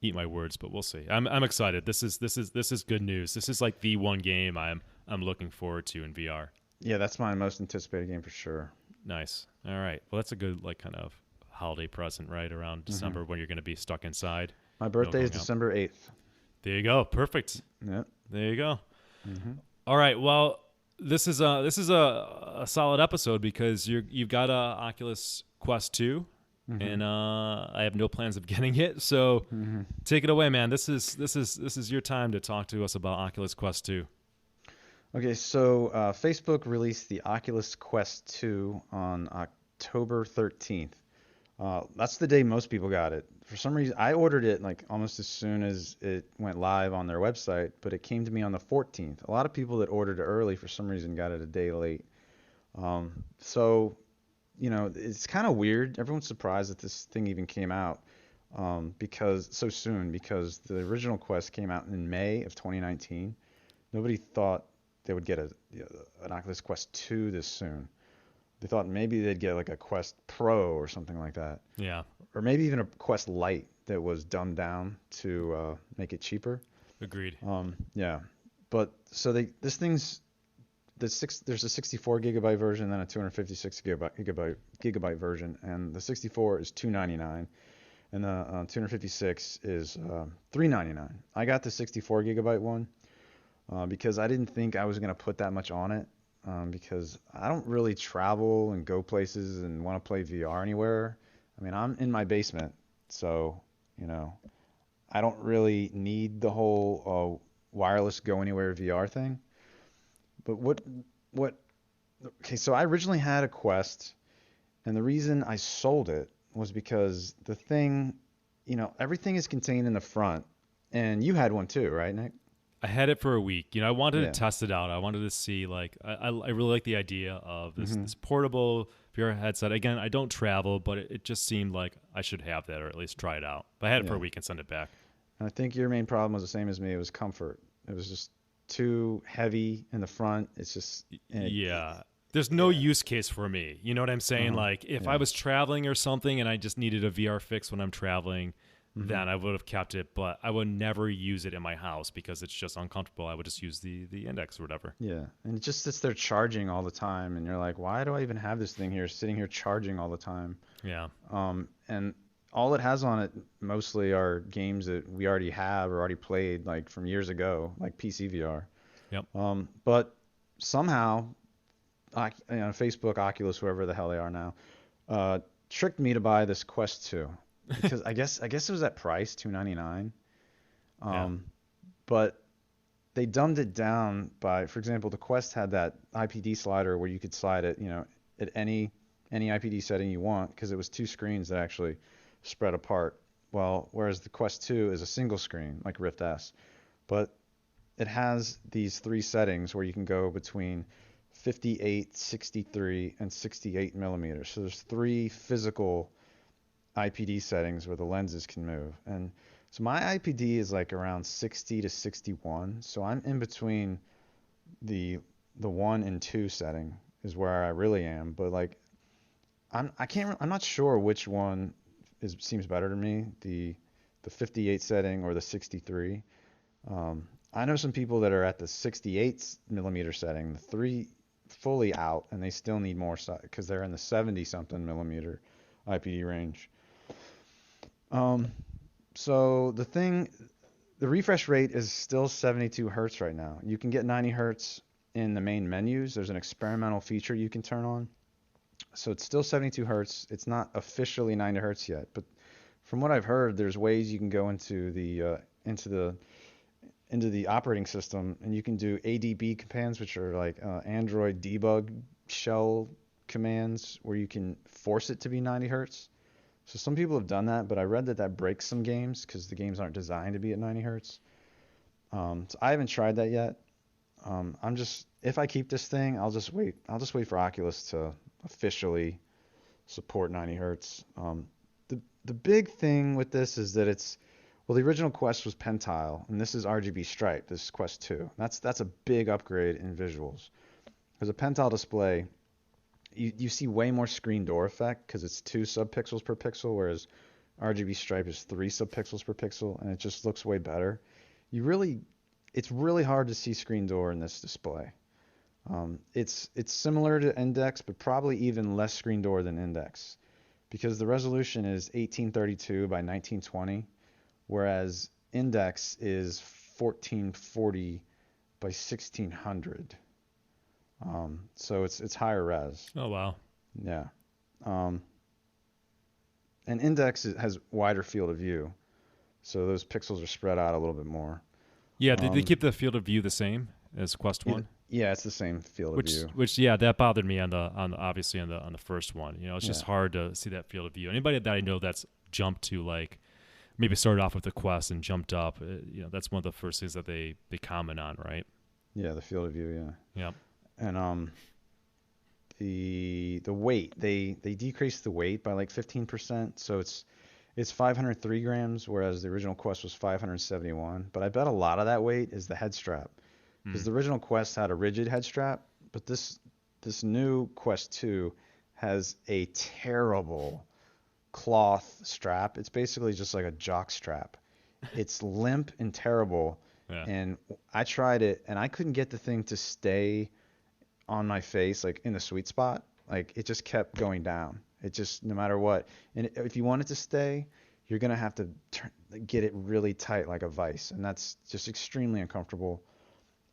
eat my words, but we'll see. I'm excited. This is good news. This is like the one game I'm looking forward to in VR. Yeah, that's my most anticipated game for sure. Nice. All right. Well, that's a good like kind of holiday present, right? Around December when you're going to be stuck inside. My birthday is going out. December 8th. There you go. Perfect. Yep. There you go. All right. Well, this is a solid episode because you've got a Oculus Quest 2, and I have no plans of getting it. So take it away, man. This is your time to talk to us about Oculus Quest 2. Okay, so Facebook released the Oculus Quest 2 on October 13th. That's the day most people got it. For some reason, I ordered it like almost as soon as it went live on their website, but it came to me on the 14th. A lot of people that ordered it early for some reason got it a day late. So, it's kind of weird. Everyone's surprised that this thing even came out because so soon, because the original Quest came out in May of 2019. Nobody thought they would get an Oculus Quest 2 this soon. They thought maybe they'd get like a Quest Pro or something like that. Yeah. Or maybe even a Quest Lite that was dumbed down to make it cheaper. Agreed. Yeah. But so there's a 64 gigabyte version, then a 256 gigabyte version, and the 64 is $299, and the 256 is $399. I got the 64 gigabyte one because I didn't think I was going to put that much on it. Because I don't really travel and go places and want to play VR anywhere. I mean, I'm in my basement, so, I don't really need the whole wireless go anywhere VR thing. But okay, so I originally had a Quest, and the reason I sold it was because the thing, everything is contained in the front, and you had one too, right, Nick? I had it for a week. I wanted Yeah. to test it out. I wanted to see, like, I really like the idea of this portable VR headset. Again, I don't travel, but it just seemed like I should have that or at least try it out. But I had it for a Yeah. week and sent it back. And I think your main problem was the same as me. It was comfort. It was just too heavy in the front. It's just Yeah. There's no use case for me. You know what I'm saying? Like, if I was traveling or something and I just needed a VR fix when I'm traveling, then I would have kept it, but I would never use it in my house because it's just uncomfortable. I would just use the index or whatever. Yeah, and it just sits there charging all the time, and you're like, why do I even have this thing here sitting here charging all the time? Yeah. And all it has on it mostly are games that we already have or already played, like from years ago, like PC VR. Yep. But somehow, Facebook, Oculus, whoever the hell they are now, tricked me to buy this Quest 2 because I guess it was that price, $299. But they dumbed it down by, for example, the Quest had that IPD slider where you could slide it, at any IPD setting you want because it was two screens that actually spread apart. Well, whereas the Quest 2 is a single screen like Rift S, but it has these three settings where you can go between 58, 63, and 68 millimeters. So there's three physical IPD settings where the lenses can move. And so my IPD is like around 60 to 61. So I'm in between the 1 and 2 setting is where I really am. But like I'm not sure which one seems better to me, the 58 setting or the 63. I know some people that are at the 68 millimeter setting, the 3 fully out, and they still need more because they're in the 70 something millimeter IPD range. So the refresh rate is still 72 hertz right now. You can get 90 hertz in the main menus. There's an experimental feature you can turn on. So it's still 72 hertz. It's not officially 90 hertz yet, but from what I've heard, there's ways you can go into the operating system, and you can do ADB commands, which are like Android debug shell commands, where you can force it to be 90 hertz. So some people have done that, but I read that breaks some games because the games aren't designed to be at 90 hertz. So I haven't tried that yet. If I keep this thing, I'll just wait for Oculus to officially support 90 hertz. The big thing with this is that the original Quest was Pentile, and this is RGB stripe. This is Quest 2. That's a big upgrade in visuals. Because a Pentile display, you see way more screen door effect because it's 2 subpixels per pixel, whereas RGB stripe is 3 subpixels per pixel, and it just looks way better. It's really hard to see screen door in this display. It's similar to Index, but probably even less screen door than Index, because the resolution is 1832 by 1920. Whereas Index is 1440 by 1600. So it's higher res. Oh, wow. Yeah. And Index has wider field of view. So those pixels are spread out a little bit more. Yeah, did they keep the field of view the same as Quest 1? Yeah, it's the same field of view. Which that bothered me on the first one. It's just hard to see that field of view. Anybody that I know that's jumped to like maybe started off with the Quest and jumped up, that's one of the first things that they comment on, right? Yeah, the field of view, yeah. Yeah. And the weight, they decreased the weight by like 15%, so it's 503 grams, whereas the original Quest was 571. But I bet a lot of that weight is the head strap, because the original Quest had a rigid head strap, but this new Quest 2 has a terrible cloth strap. It's basically just like a jock strap. It's limp and terrible. Yeah. And I tried it, and I couldn't get the thing to stay on my face, like in the sweet spot. Like it just kept going down. It just, no matter what. And if you want it to stay, you're gonna have to get it really tight, like a vice, and that's just extremely uncomfortable.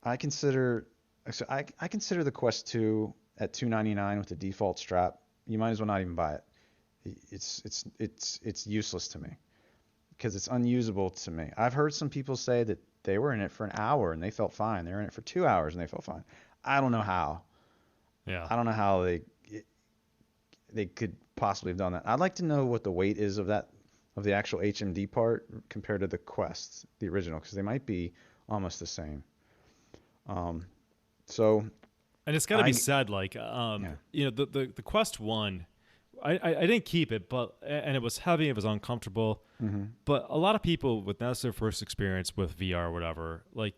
I consider the Quest 2 at $299 with the default strap. You might as well not even buy it. It's useless to me because it's unusable to me. I've heard some people say that they were in it for an hour and they felt fine. They were in it for 2 hours and they felt fine. I don't know how. Yeah. I don't know how they could possibly have done that. I'd like to know what the weight is of the actual HMD part compared to the Quest, the original, because they might be almost the same. So. And it's got to be said, like, the Quest 1. I didn't keep it, and it was heavy, it was uncomfortable. Mm-hmm. But a lot of people, that's their first experience with VR or whatever, like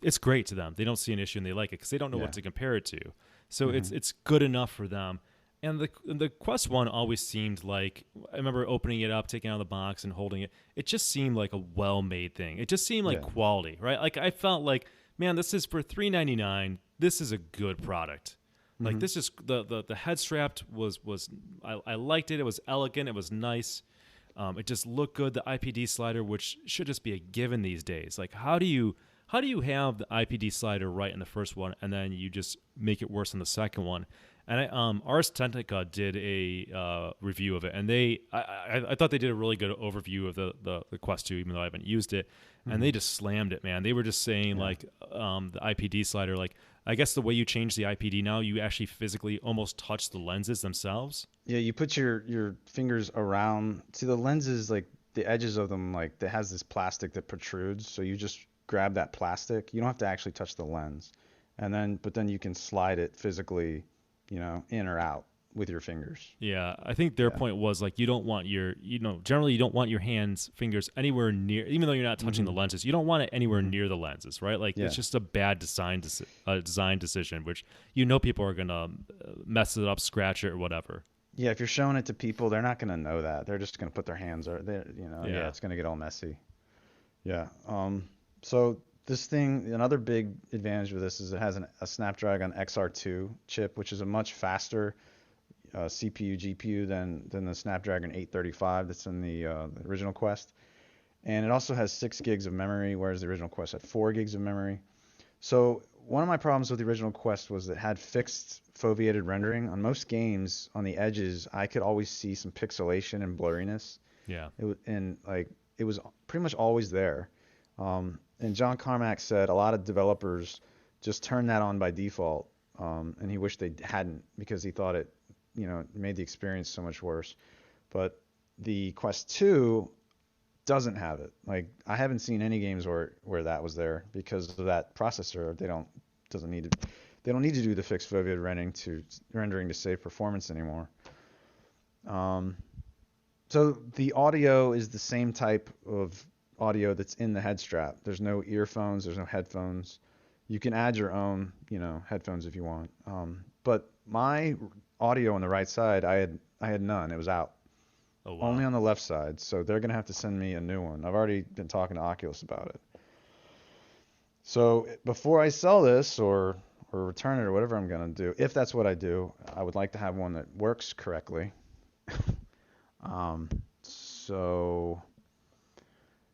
it's great to them. They don't see an issue and they like it because they don't know what to compare it to. So it's good enough for them. And the Quest 1 always seemed like, I remember opening it up, taking it out of the box and holding it. It just seemed like a well-made thing. It just seemed like quality, right? Like I felt like, man, this is for $399. This is a good product. Like this is the head strap was I liked it. It was elegant. It was nice. It just looked good. The IPD slider, which should just be a given these days. Like how do you have the IPD slider right in the first one and then you just make it worse in the second one? And Ars Technica did a review of it, and I thought they did a really good overview of the Quest 2, even though I haven't used it. And they just slammed it, man. They were just saying like the IPD slider, like I guess the way you change the IPD now, you actually physically almost touch the lenses themselves. Yeah, you put your fingers around. See the lenses, like the edges of them, like that has this plastic that protrudes. So you just grab that plastic. You don't have to actually touch the lens. but then you can slide it physically, in or out with your fingers. Yeah, I think their Yeah. point was like you don't want generally you don't want your fingers anywhere near, even though you're not touching the lenses, you don't want it anywhere near the lenses, right? Like Yeah. it's just a bad design decision, which people are gonna mess it up, scratch it, or whatever. Yeah, if you're showing it to people, they're not gonna know that. They're just gonna put their hands there, Yeah. it's gonna get all messy. Yeah. So this thing, another big advantage with this is it has a Snapdragon XR2 chip, which is a much faster CPU GPU than the Snapdragon 835 that's in the original Quest, and it also has 6 gigs of memory, whereas the original Quest had 4 gigs of memory. So one of my problems with the original Quest was it had fixed foveated rendering. On most games, on the edges, I could always see some pixelation and blurriness. Yeah. It was pretty much always there. And John Carmack said a lot of developers just turn that on by default, and he wished they hadn't because he thought it, made the experience so much worse. But the Quest 2 doesn't have it. Like I haven't seen any games where that was there because of that processor. They don't need to do the fixed foveated rendering to save performance anymore. So the audio is the same type of audio that's in the head strap. There's no earphones, there's no headphones. You can add your own, headphones if you want. But my audio on the right side, I had none. It was out. Oh, wow. Only on the left side. So they're gonna have to send me a new one. I've already been talking to Oculus about it. So before I sell this or return it or whatever I'm gonna do, if that's what I do, I would like to have one that works correctly. So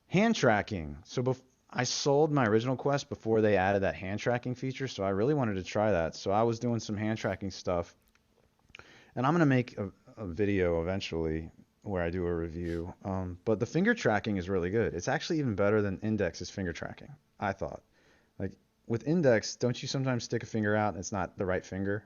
hand tracking. So I sold my original Quest before they added that hand tracking feature, so I really wanted to try that. So I was doing some hand tracking stuff, and I'm gonna make a video eventually where I do a review. But the finger tracking is really good. It's actually even better than Index's finger tracking, I thought. Like with Index, don't you sometimes stick a finger out and it's not the right finger?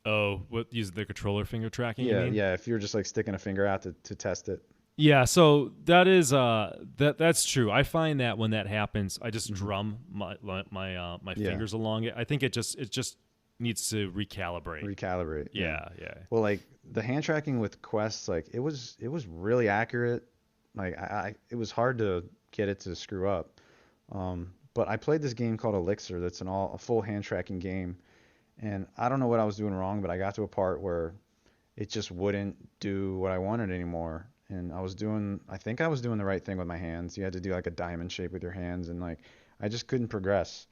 Oh, what, use the controller finger tracking? Yeah, you mean? yeah. If you're just like sticking a finger out to test it. Yeah, so that is that's true. I find that when that happens, I just drum my Yeah. fingers along it. I think it just needs to recalibrate. Recalibrate. Yeah. Well, like the hand tracking with Quest, like it was really accurate. Like it was hard to get it to screw up. But I played this game called Elixir that's a full hand tracking game, and I don't know what I was doing wrong, but I got to a part where it just wouldn't do what I wanted anymore. And I think I was doing the right thing with my hands. You had to do like a diamond shape with your hands, and like I just couldn't progress.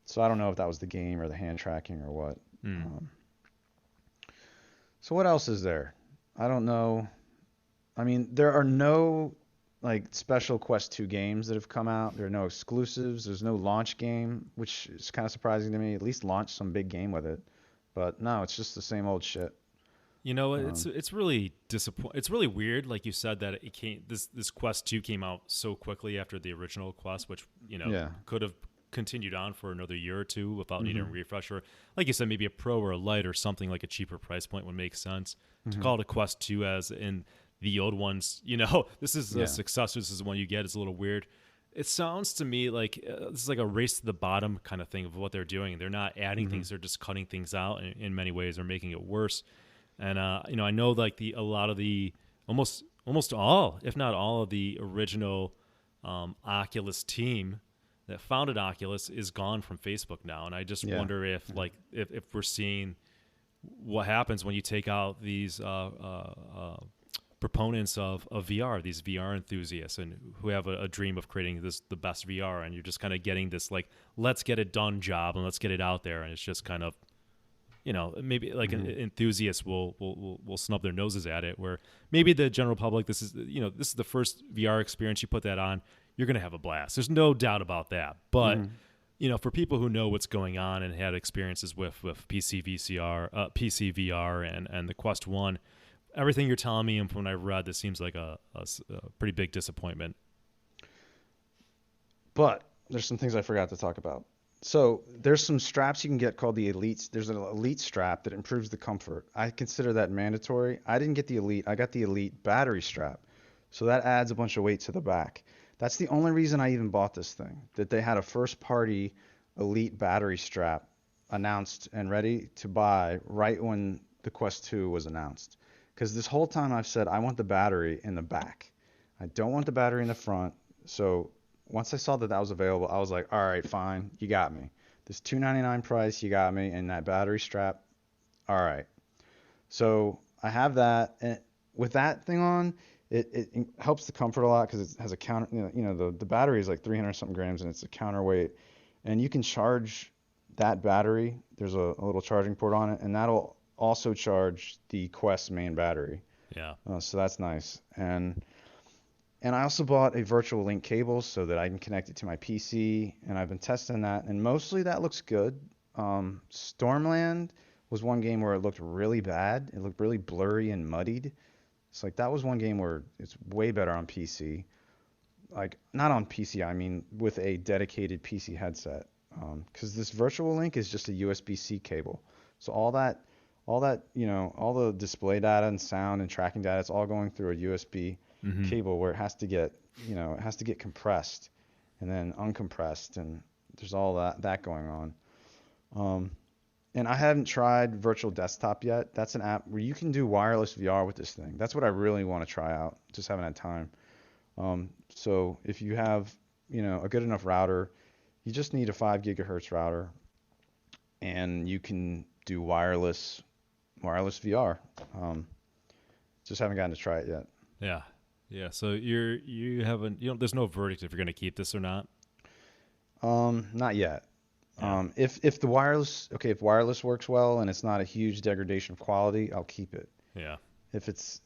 So I don't know if that was the game or the hand tracking or what. So what else is there? I don't know. I mean, there are no like special Quest 2 games that have come out. There are no exclusives. There's no launch game, which is kind of surprising to me. At least launch some big game with it. But no, it's just the same old shit. You know, it's really disappointing. It's really weird, like you said, that it came. This Quest 2 came out so quickly after the original Quest, which could have continued on for another year or two without needing a refresh. Or like you said, maybe a Pro or a Lite or something like a cheaper price point would make sense. To call it a Quest 2 as in the old ones, this is a successor. This is the one you get. It's a little weird. It sounds to me like this is like a race to the bottom kind of thing of what they're doing. They're not adding things; they're just cutting things out. In many ways, they're making it worse. And I know like almost all, if not all, of the original Oculus team that founded Oculus is gone from Facebook now. And I just wonder if we're seeing what happens when you take out these proponents of VR, these VR enthusiasts, and who have a dream of creating the best VR, and you're just kind of getting this like let's get it done job and let's get it out there, and it's just kind of maybe like an enthusiast will snub their noses at it, where maybe the general public, this is the first VR experience, you put that on, you're going to have a blast. There's no doubt about that. But, for people who know what's going on and had experiences with PC VR and the Quest 1, everything you're telling me and from what I've read, this seems like a pretty big disappointment. But there's some things I forgot to talk about. So there's some straps you can get called the Elite. There's an Elite strap that improves the comfort. I consider that mandatory. I didn't get the Elite. I got the Elite battery strap. So that adds a bunch of weight to the back. That's the only reason I even bought this thing, that they had a first party Elite battery strap announced and ready to buy right when the Quest 2 was announced. Because this whole time I've said I want the battery in the back. I don't want the battery in the front. So once I saw that that was available, I was like, all right, fine, you got me. This $299 price, you got me, and that battery strap, all right. So I have that, and with that thing on, it helps the comfort a lot because it has a counter. The battery is like 300 something grams, and it's a counterweight, and you can charge that battery. There's a little charging port on it, and that'll also charge the Quest main battery. Yeah. So that's nice. And I also bought a virtual link cable so that I can connect it to my PC, and I've been testing that, and mostly that looks good. Stormland was one game where it looked really bad. It looked really blurry and muddied. It's like that was one game where it's way better on PC. Like not on PC, I mean with a dedicated PC headset. Because this virtual link is just a USB-C cable. So all that, all the display data and sound and tracking data, it's all going through a USB cable where it has to get compressed and then uncompressed, and there's all that going on. And I haven't tried Virtual Desktop yet. That's an app where you can do wireless VR with this thing. That's what I really want to try out. Just haven't had time. So if you have, a good enough router, you just need a 5 gigahertz router, and you can do wireless VR. Just haven't gotten to try it yet. Yeah. Yeah. So you haven't, there's no verdict if you're going to keep this or not. Not yet. Yeah. If wireless works well and it's not a huge degradation of quality, I'll keep it. Yeah. If it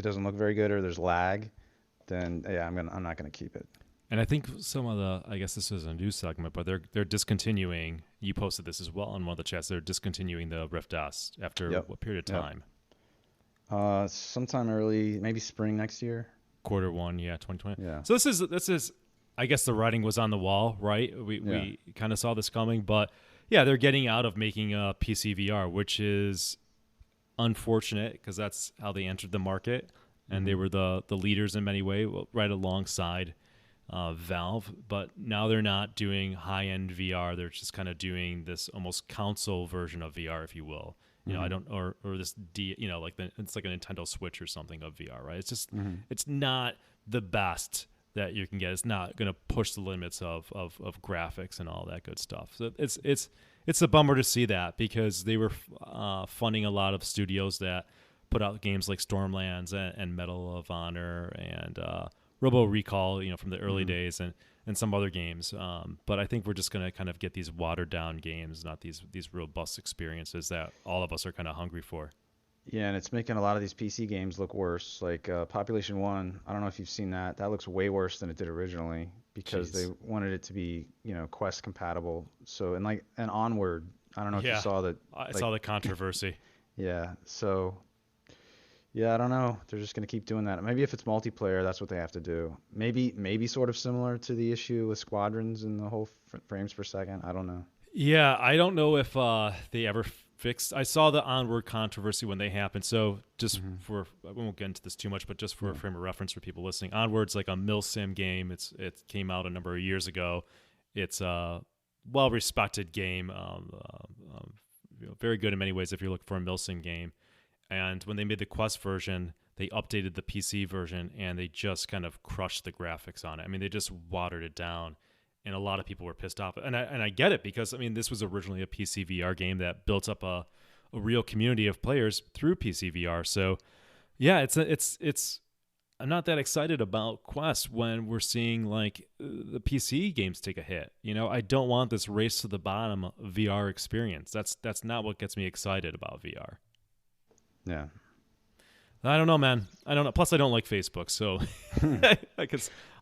doesn't look very good or there's lag, then yeah, I'm not gonna keep it. And I think I guess this is a news segment, but they're discontinuing. You posted this as well in one of the chats. They're discontinuing the Rift S after what period of time? Sometime early, maybe spring next year. Q1, 2020. Yeah. So this is, I guess the writing was on the wall, right? We kind of saw this coming, but yeah, they're getting out of making a PC VR, which is unfortunate because that's how they entered the market, and they were the leaders in many ways, right alongside Valve. But now they're not doing high-end VR. They're just kind of doing this almost console version of VR, if you will. I don't, or this it's like a Nintendo Switch or something of VR, right? It's just it's not the best that you can get. It's not going to push the limits of graphics and all that good stuff. So it's a bummer to see that, because they were funding a lot of studios that put out games like Stormlands and Medal of Honor and Robo Recall, from the early days, and some other games. But I think we're just going to kind of get these watered down games, not these robust experiences that all of us are kind of hungry for. Yeah, and it's making a lot of these PC games look worse. Like Population 1, I don't know if you've seen that. That looks way worse than it did originally because they wanted it to be, Quest compatible. So, and Onward, I don't know if you saw that. I saw the controversy. Yeah, so, yeah, I don't know. They're just going to keep doing that. Maybe if it's multiplayer, that's what they have to do. Maybe sort of similar to the issue with Squadrons and the whole frames per second. I don't know. Yeah, I don't know if they ever fixed. I saw the Onward controversy when they happened. So just I won't get into this too much, but just for a frame of reference for people listening, Onward's like a milsim game. It came out a number of years ago. It's a well-respected game, very good in many ways if you're looking for a milsim game. And when they made the Quest version, they updated the PC version, and they just kind of crushed the graphics on it. I mean, they just watered it down. And a lot of people were pissed off, and I get it, because this was originally a PC VR game that built up a real community of players through PC VR. So, yeah, it's I'm not that excited about Quest when we're seeing like the PC games take a hit. I don't want this race to the bottom VR experience. That's not what gets me excited about VR. Yeah. I don't know, man. I don't know. Plus, I don't like Facebook, so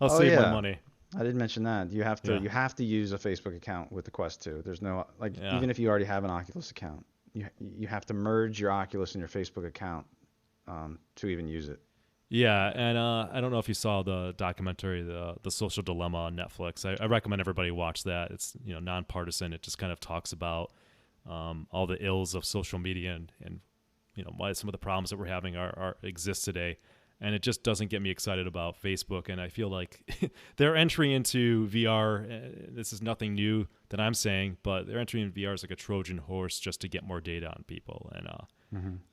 I'll save my money. I didn't mention that. You have to use a Facebook account with the Quest 2. There's no even if you already have an Oculus account, you have to merge your Oculus and your Facebook account to even use it. Yeah, and I don't know if you saw the documentary, the Social Dilemma on Netflix. I recommend everybody watch that. It's nonpartisan. It just kind of talks about all the ills of social media and why some of the problems that we're having exist today. and it just doesn't get me excited about Facebook. And I feel like their entry into VR, this is nothing new that I'm saying, but their entry into VR is like a Trojan horse just to get more data on people. And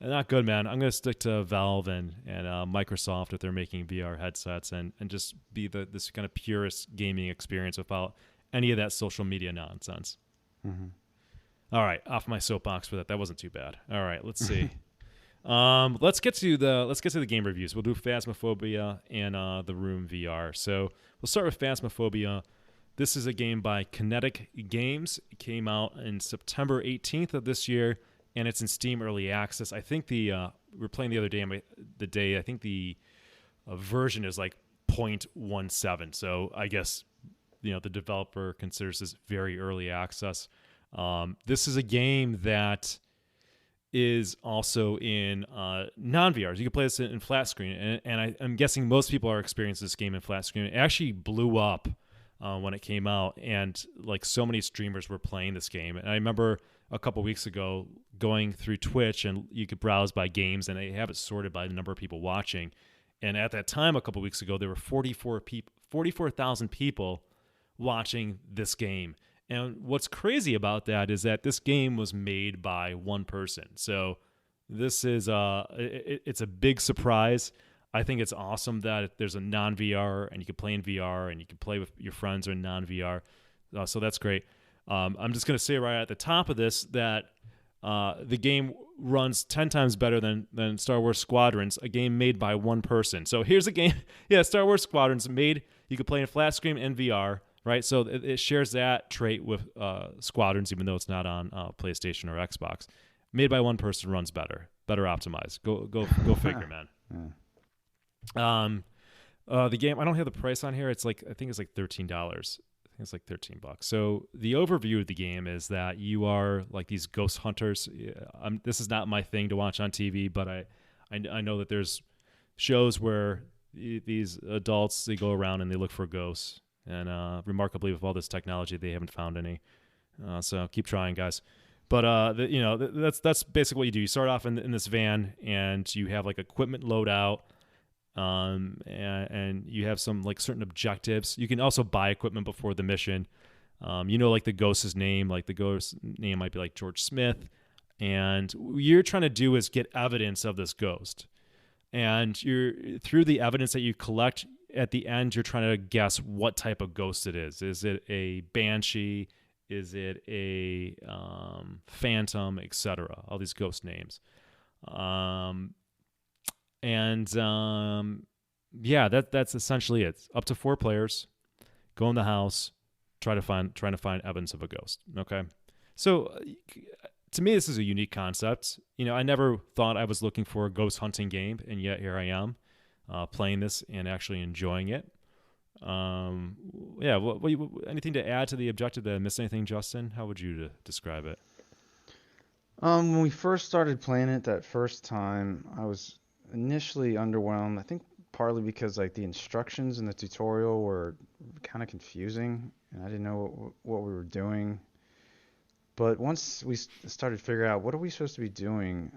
not good, man. I'm going to stick to Valve and Microsoft if they're making VR headsets and just be this kind of purest gaming experience without any of that social media nonsense. All right, off my soapbox for that. That wasn't too bad. All right, let's see. Let's get to the game reviews. We'll do Phasmophobia and The Room VR. So we'll start with Phasmophobia. This is a game by Kinetic Games. It came out in September 18th of this year, and it's in Steam Early Access. I think we were playing the other day. I think the version is like 0.17. So I guess the developer considers this very early access. This is a game that is also in non-VRs. You can play this in flat screen, and I'm guessing most people are experiencing this game in flat screen. It actually blew up when it came out, and like so many streamers were playing this game. And I remember a couple weeks ago going through Twitch, and you could browse by games, and they have it sorted by the number of people watching. And at that time, a couple weeks ago, there were 44,000 people watching this game. And what's crazy about that is that this game was made by one person. So this is it's a big surprise. I think it's awesome that there's a non-VR and you can play in VR and you can play with your friends or non-VR. So that's great. I'm just going to say right at the top of this that the game runs 10 times better than Star Wars Squadrons, a game made by one person. So here's a game. Yeah, Star Wars Squadrons you can play in flat screen and VR. Right, so it shares that trait with Squadrons, even though it's not on PlayStation or Xbox. Made by one person, runs better optimized. Go figure, man. The game, I don't have the price on here. I think it's like $13. I think it's like $13. So the overview of the game is that you are like these ghost hunters. This is not my thing to watch on TV, but I know that there's shows where these adults, they go around and they look for ghosts. And remarkably, with all this technology, they haven't found any. So keep trying, guys. But that's basically what you do. You start off in this van, and you have like equipment loadout, and you have some like certain objectives. You can also buy equipment before the mission. Like the ghost's name. Like the ghost's name might be like George Smith, and what you're trying to do is get evidence of this ghost. And you're through the evidence that you collect. At the end, you're trying to guess what type of ghost it is. Is it a banshee? Is it a phantom, etc.? All these ghost names. That's essentially it. Up to 4 players. Go in the house. Trying to find evidence of a ghost. Okay. So to me, this is a unique concept. I never thought I was looking for a ghost hunting game, and yet here I am. Playing this and actually enjoying it. Anything to add to the objective? Did I miss anything, Justin? How would you describe it? When we first started playing it that first time, I was initially underwhelmed. I think partly because like the instructions in the tutorial were kind of confusing, and I didn't know what we were doing. But once we started figuring out what are we supposed to be doing,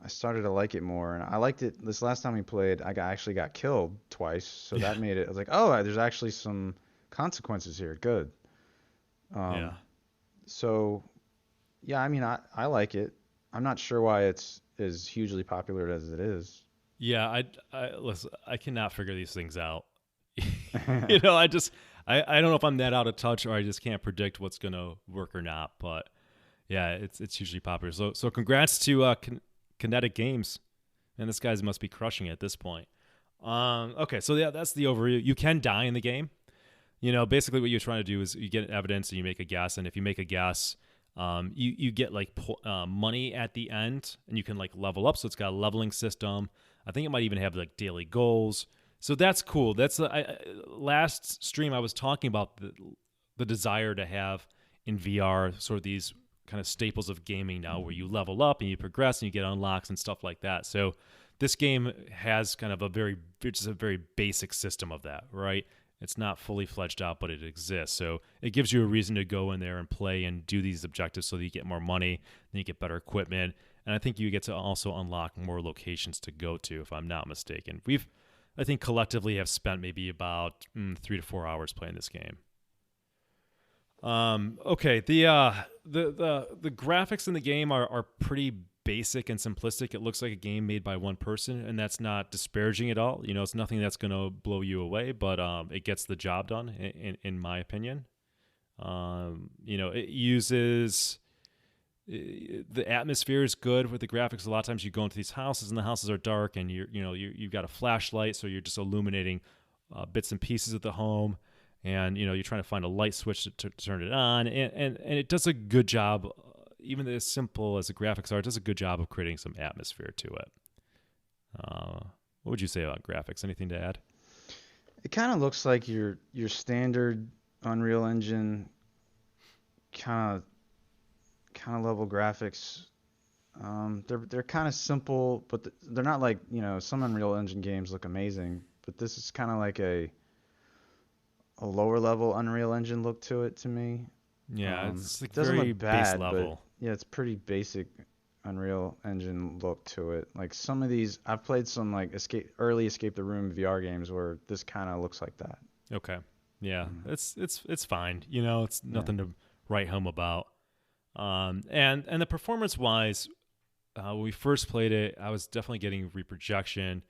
I started to like it more, and I liked it. This last time we played, I actually got killed twice, so that made it. I was like, oh, there's actually some consequences here. Good. So, yeah, I mean, I like it. I'm not sure why it's as hugely popular as it is. Yeah, listen, I cannot figure these things out. I don't know if I'm that out of touch or I just can't predict what's gonna work or not. But yeah, it's hugely popular. So congrats to Kinetic Games, and this guy must be crushing it at this point. Okay, so yeah, that's the overview. You can die in the game. Basically what you're trying to do is you get evidence and you make a guess, and if you make a guess, you get like money at the end, and you can like level up. So it's got a leveling system. I think it might even have like daily goals. So that's cool. That's last stream I was talking about the desire to have in VR sort of these kind of staples of gaming now where you level up and you progress and you get unlocks and stuff like that. So this game has kind of a very basic system of that, right? It's not fully fledged out, but it exists. So it gives you a reason to go in there and play and do these objectives so that you get more money, then you get better equipment. and I think you get to also unlock more locations to go to, if I'm not mistaken. I think collectively have spent maybe about 3 to 4 hours playing this game. Okay, the graphics in the game are pretty basic and simplistic. It looks like a game made by one person, and that's not disparaging at all. It's nothing that's going to blow you away, but it gets the job done, in my opinion. It uses the atmosphere is good with the graphics. A lot of times you go into these houses and the houses are dark, and you've got a flashlight, so you're just illuminating bits and pieces of the home, and you're trying to find a light switch to turn it on, and it does a good job. Even as simple as the graphics are, it does a good job of creating some atmosphere to it. What would you say about graphics? Anything to add? It kind of looks like your standard Unreal Engine kind of level graphics. They're kind of simple, but they're not like some Unreal Engine games look amazing. But this is kind of like a lower level Unreal Engine look to it to me. Yeah, it's like it doesn't very look bad, base level. But yeah, it's pretty basic Unreal Engine look to it. Like some of these, I've played some like early Escape the Room VR games where this kind of looks like that. Okay, yeah, it's fine. It's nothing to write home about. And the performance wise, when we first played it, I was definitely getting reprojection.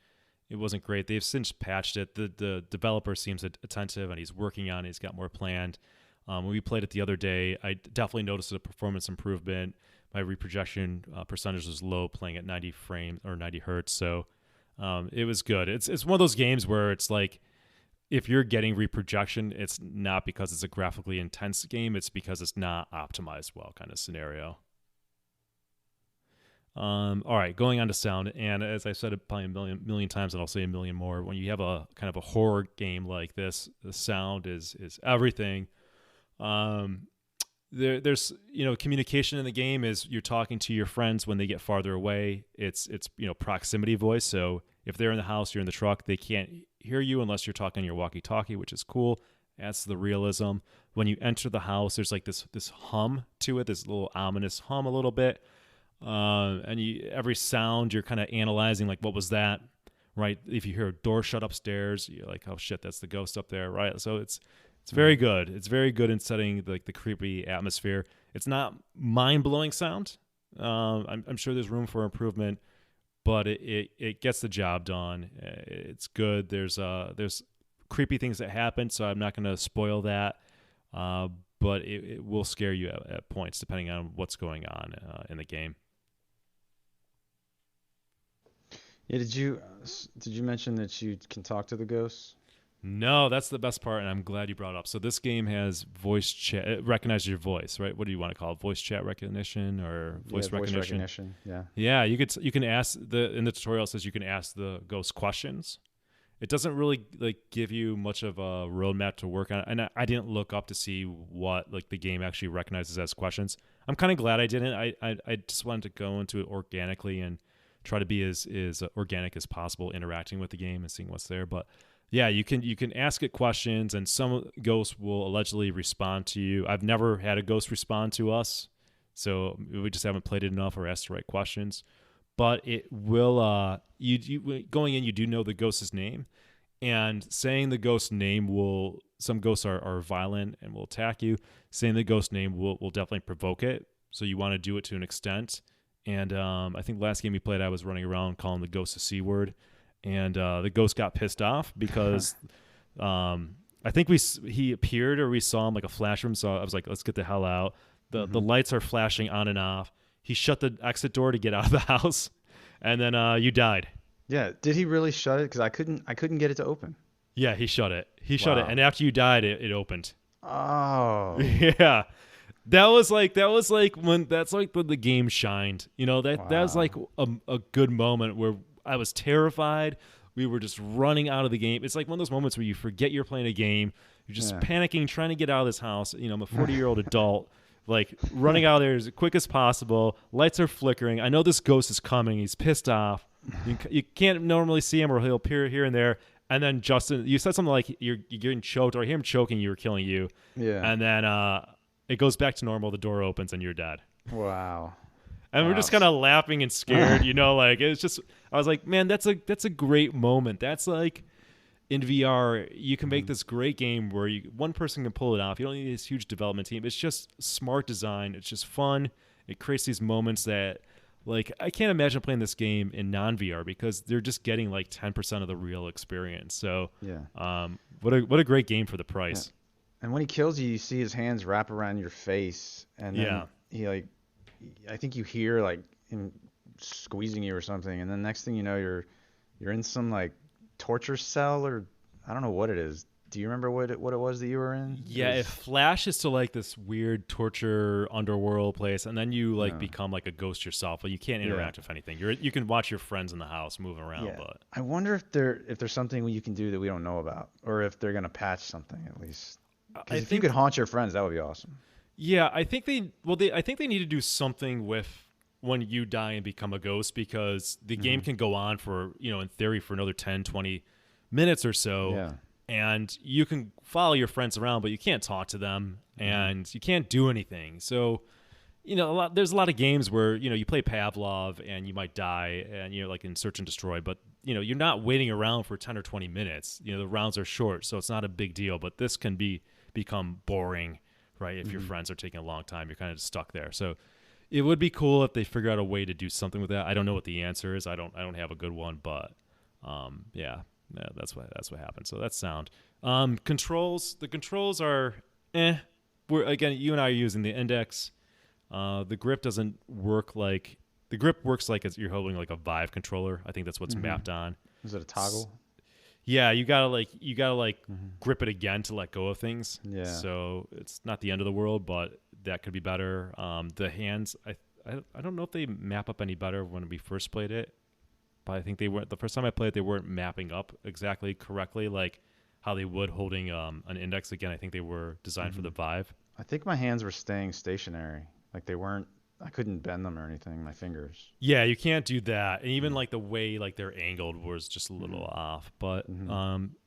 It wasn't great. They've since patched it. The developer seems attentive, and he's working on it. He's got more planned. When we played it the other day, I definitely noticed a performance improvement. My reprojection percentage was low, playing at 90 frames or 90 hertz. So it was good. It's one of those games where it's like, if you're getting reprojection, it's not because it's a graphically intense game. It's because it's not optimized well, kind of scenario. All right, going on to sound, and as I said it probably a million times, and I'll say a million more. When you have a kind of a horror game like this, the sound is everything. There's communication in the game is you're talking to your friends when they get farther away. It's proximity voice. So if they're in the house, you're in the truck, they can't hear you unless you're talking on your walkie-talkie, which is cool. Adds to the realism. When you enter the house, there's like this hum to it, this little ominous hum a little bit. And every sound you're kind of analyzing, like, what was that? Right? If you hear a door shut upstairs, you're like, oh shit, that's the ghost up there, right? So it's very good. It's very good in setting the creepy atmosphere. It's not mind-blowing sound. I'm sure there's room for improvement, but it gets the job done. It's good. There's creepy things that happen, so I'm not going to spoil that. But it will scare you at points depending on what's going on in the game. Yeah, did you mention that you can talk to the ghosts? No, that's the best part, and I'm glad you brought it up. So this game has voice chat. It recognizes your voice, right? What do you want to call it? Voice chat recognition or voice recognition? Voice recognition. Yeah. Yeah, you can ask in the tutorial it says you can ask the ghost questions. It doesn't really give you much of a roadmap to work on, and I didn't look up to see what the game actually recognizes as questions. I'm kind of glad I didn't. I just wanted to go into it organically and try to be as organic as possible, interacting with the game and seeing what's there. But yeah, you can ask it questions, and some ghosts will allegedly respond to you. I've never had a ghost respond to us, so we just haven't played it enough or asked the right questions. But it will. You going in, you do know the ghost's name, and saying the ghost's name will. Some ghosts are violent and will attack you. Saying the ghost's name will definitely provoke it. So you want to do it to an extent. And I think last game we played, I was running around calling the ghost a C word, and the ghost got pissed off because I think he appeared or we saw him like a flash room. So I was like, let's get the hell out. The lights are flashing on and off. He shut the exit door to get out of the house, and then you died. Yeah, did he really shut it? Because I couldn't get it to open. Yeah, he shut it. Shut it, and after you died, it opened. Oh. Yeah. That was like when the game shined. That was like a good moment where I was terrified. We were just running out of the game. It's like one of those moments where you forget you're playing a game. You're just panicking, trying to get out of this house. I'm a 40-year-old adult, running out of there as quick as possible. Lights are flickering. I know this ghost is coming. He's pissed off. You can't normally see him, or he'll appear here and there. And then Justin, you said something like you're getting choked, or I hear him choking. You were killing you. Yeah. And then it goes back to normal. The door opens and you're dead. Wow. And we're just kind of laughing and scared, like it's just, I was like, man, that's a great moment. That's like in VR, you can make this great game where one person can pull it off. You don't need this huge development team. It's just smart design. It's just fun. It creates these moments that, like, I can't imagine playing this game in non-VR because they're just getting like 10% of the real experience. So, what a great game for the price. Yeah. And when he kills you, you see his hands wrap around your face, and then he like, I think you hear like him squeezing you or something, and then next thing you know, you're in some like torture cell, or I don't know what it is. Do you remember what it was that you were in? Yeah, it flashes to like this weird torture underworld place, and then you like become like a ghost yourself. But you can't interact with anything. You can watch your friends in the house moving around. Yeah. But I wonder if there's something you can do that we don't know about, or if they're gonna patch something at least. Because if you could haunt your friends, that would be awesome. Yeah, I think they need to do something with when you die and become a ghost, because the game can go on for, in theory, for another 10, 20 minutes or so. Yeah. And you can follow your friends around, but you can't talk to them and you can't do anything. So, there's a lot of games where, you play Pavlov and you might die and you're like in Search and Destroy, but, you're not waiting around for 10 or 20 minutes. The rounds are short, so it's not a big deal, but this can become boring, right? If your friends are taking a long time, you're kind of stuck there. So it would be cool if they figure out a way to do something with that. I don't know what the answer is. I don't have a good one, but that's what happened. So that's sound. Controls. The controls are again, you and I are using the index. The grip doesn't work like the grip works like you're holding like a Vive controller. I think that's what's mapped on. Is it a toggle? Yeah, you gotta grip it again to let go of things. Yeah. So it's not the end of the world, but that could be better. The hands, I don't know if they map up any better when we first played it, but I think they weren't. The first time I played it, they weren't mapping up exactly correctly, like how they would holding an index. Again, I think they were designed for the Vive. I think my hands were staying stationary, like they weren't. I couldn't bend them or anything. My fingers. Yeah, you can't do that, and even like the way like they're angled was just a little off. But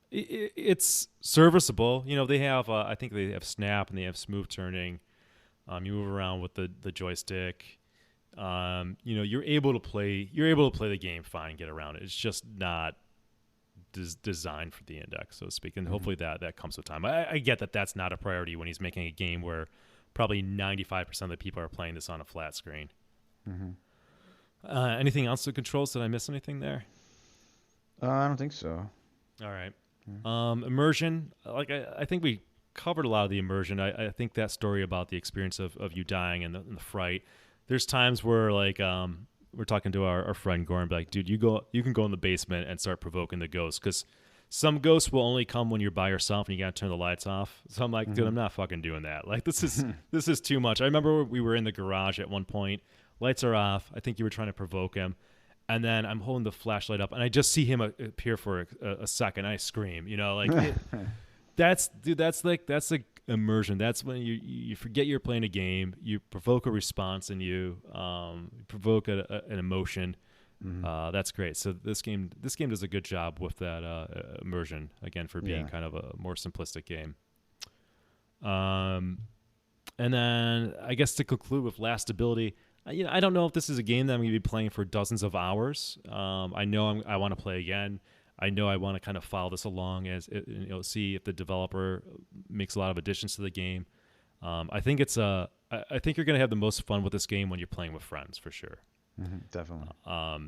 it's serviceable. They have I think they have snap and they have smooth turning. You move around with the joystick. You're able to play the game fine, get around it. It's just not designed for the index, so to speak. And hopefully that comes with time. I get that that's not a priority when he's making a game where probably 95% of the people are playing this on a flat screen. Anything else to controls? Did I miss anything there? I don't think so. All right. Immersion. Like I think we covered a lot of the immersion. I think that story about the experience of you dying and the fright. There's times where like we're talking to our friend Goran, like, dude, you can go in the basement and start provoking the ghosts, because some ghosts will only come when you're by yourself and you gotta turn the lights off. So I'm like, dude, I'm not fucking doing that. Like this is too much. I remember we were in the garage at one point, lights are off. I think you were trying to provoke him, and then I'm holding the flashlight up and I just see him appear for a second. I scream, that's like immersion. That's when you forget you're playing a game. You provoke a response and you provoke an emotion. That's great. So this game does a good job with that immersion, again, for being kind of a more simplistic game. And then I guess to conclude with last ability, I don't know if this is a game that I'm going to be playing for dozens of hours. I know I want to play again. I know I want to kind of follow this along see if the developer makes a lot of additions to the game. I think I think you're going to have the most fun with this game when you're playing with friends, for sure. Definitely.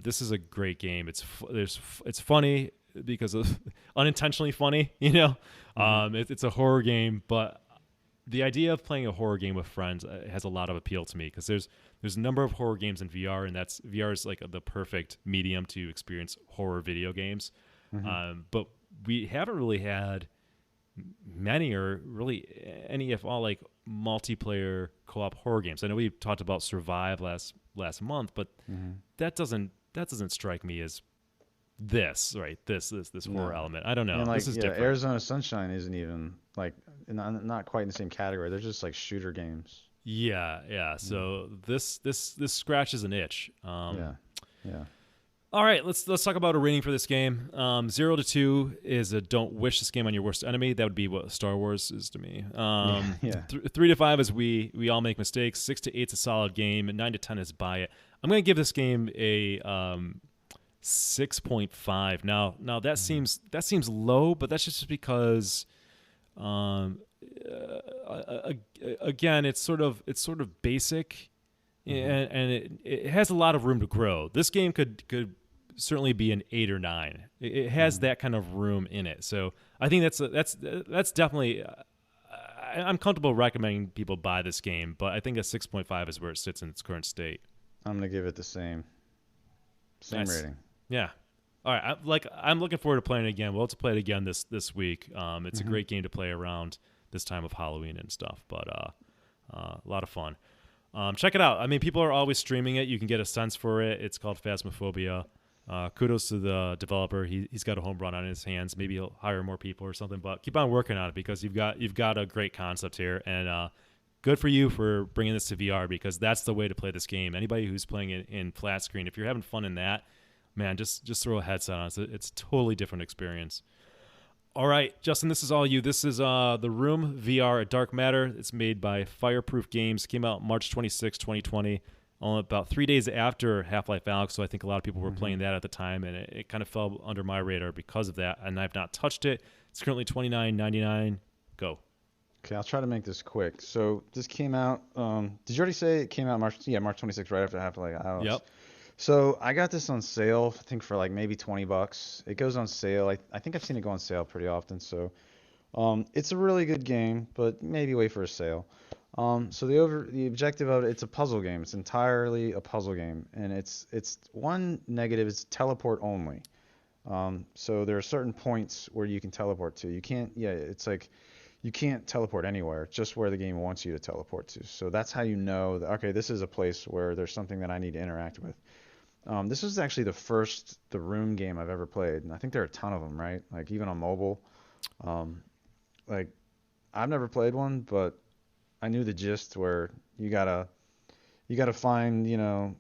This is a great game. It's funny because of unintentionally funny. It's a horror game, but the idea of playing a horror game with friends has a lot of appeal to me, because there's a number of horror games in VR, and VR is like the perfect medium to experience horror video games. But we haven't really had many, or really any, if all, like multiplayer co-op horror games. I know we talked about Survive last month, but that doesn't strike me as this horror element. I don't know. This is different. Arizona Sunshine isn't even like not quite in the same category. They're just like shooter games. Yeah. So this scratches an itch. All right, let's talk about a rating for this game. 0 to 2 is a don't wish this game on your worst enemy. That would be what Star Wars is to me. Yeah, yeah. 3 to 5 is we all make mistakes. 6 to 8 is a solid game, and 9 to 10 is buy it. I'm gonna give this game a 6.5. Now that seems low, but that's just because um, again it's sort of basic, and it has a lot of room to grow. This game could certainly be an 8 or 9. It has that kind of room in it. So I think that's definitely. I'm comfortable recommending people buy this game, but I think a 6.5 is where it sits in its current state. I'm gonna give it the same Nice. rating. Yeah. All right. I'm looking forward to playing it again. We'll have to play it again this week. It's a great game to play around this time of Halloween and stuff, but a lot of fun. Check it out. I mean, people are always streaming it. You can get a sense for it. It's called Phasmophobia. Kudos to the developer. He's got a home run on his hands. Maybe he'll hire more people or something, but keep on working on it because you've got a great concept here, and good for you for bringing this to VR because that's the way to play this game. Anybody who's playing it in flat screen, if you're having fun in that, man, just throw a headset on. It's a totally different experience. All right, Justin, this is all you. This is The Room VR, A Dark Matter. It's made by Fireproof Games. Came out March 26, 2020, only about 3 days after Half-Life Alyx, so I think a lot of people were playing that at the time, and it kind of fell under my radar because of that, and I've not touched it. It's currently $29.99. Go. Okay, I'll try to make this quick. So this came out. Did you already say it came out March? Yeah, March 26th, right after Half-Life Alyx. Yep. So I got this on sale, I think for like maybe $20. It goes on sale. I think I've seen it go on sale pretty often. So it's a really good game, but maybe wait for a sale. So the objective of it, it's a puzzle game. It's entirely a puzzle game, and it's one negative is teleport only. So there are certain points where you can teleport to. You can't. Yeah, it's like you can't teleport anywhere, just where the game wants you to teleport to. So that's how you know that, okay, this is a place where there's something that I need to interact with. This is actually the room game I've ever played, and I think there are a ton of them, right? Like even on mobile. Like I've never played one, but I knew the gist where you gotta find,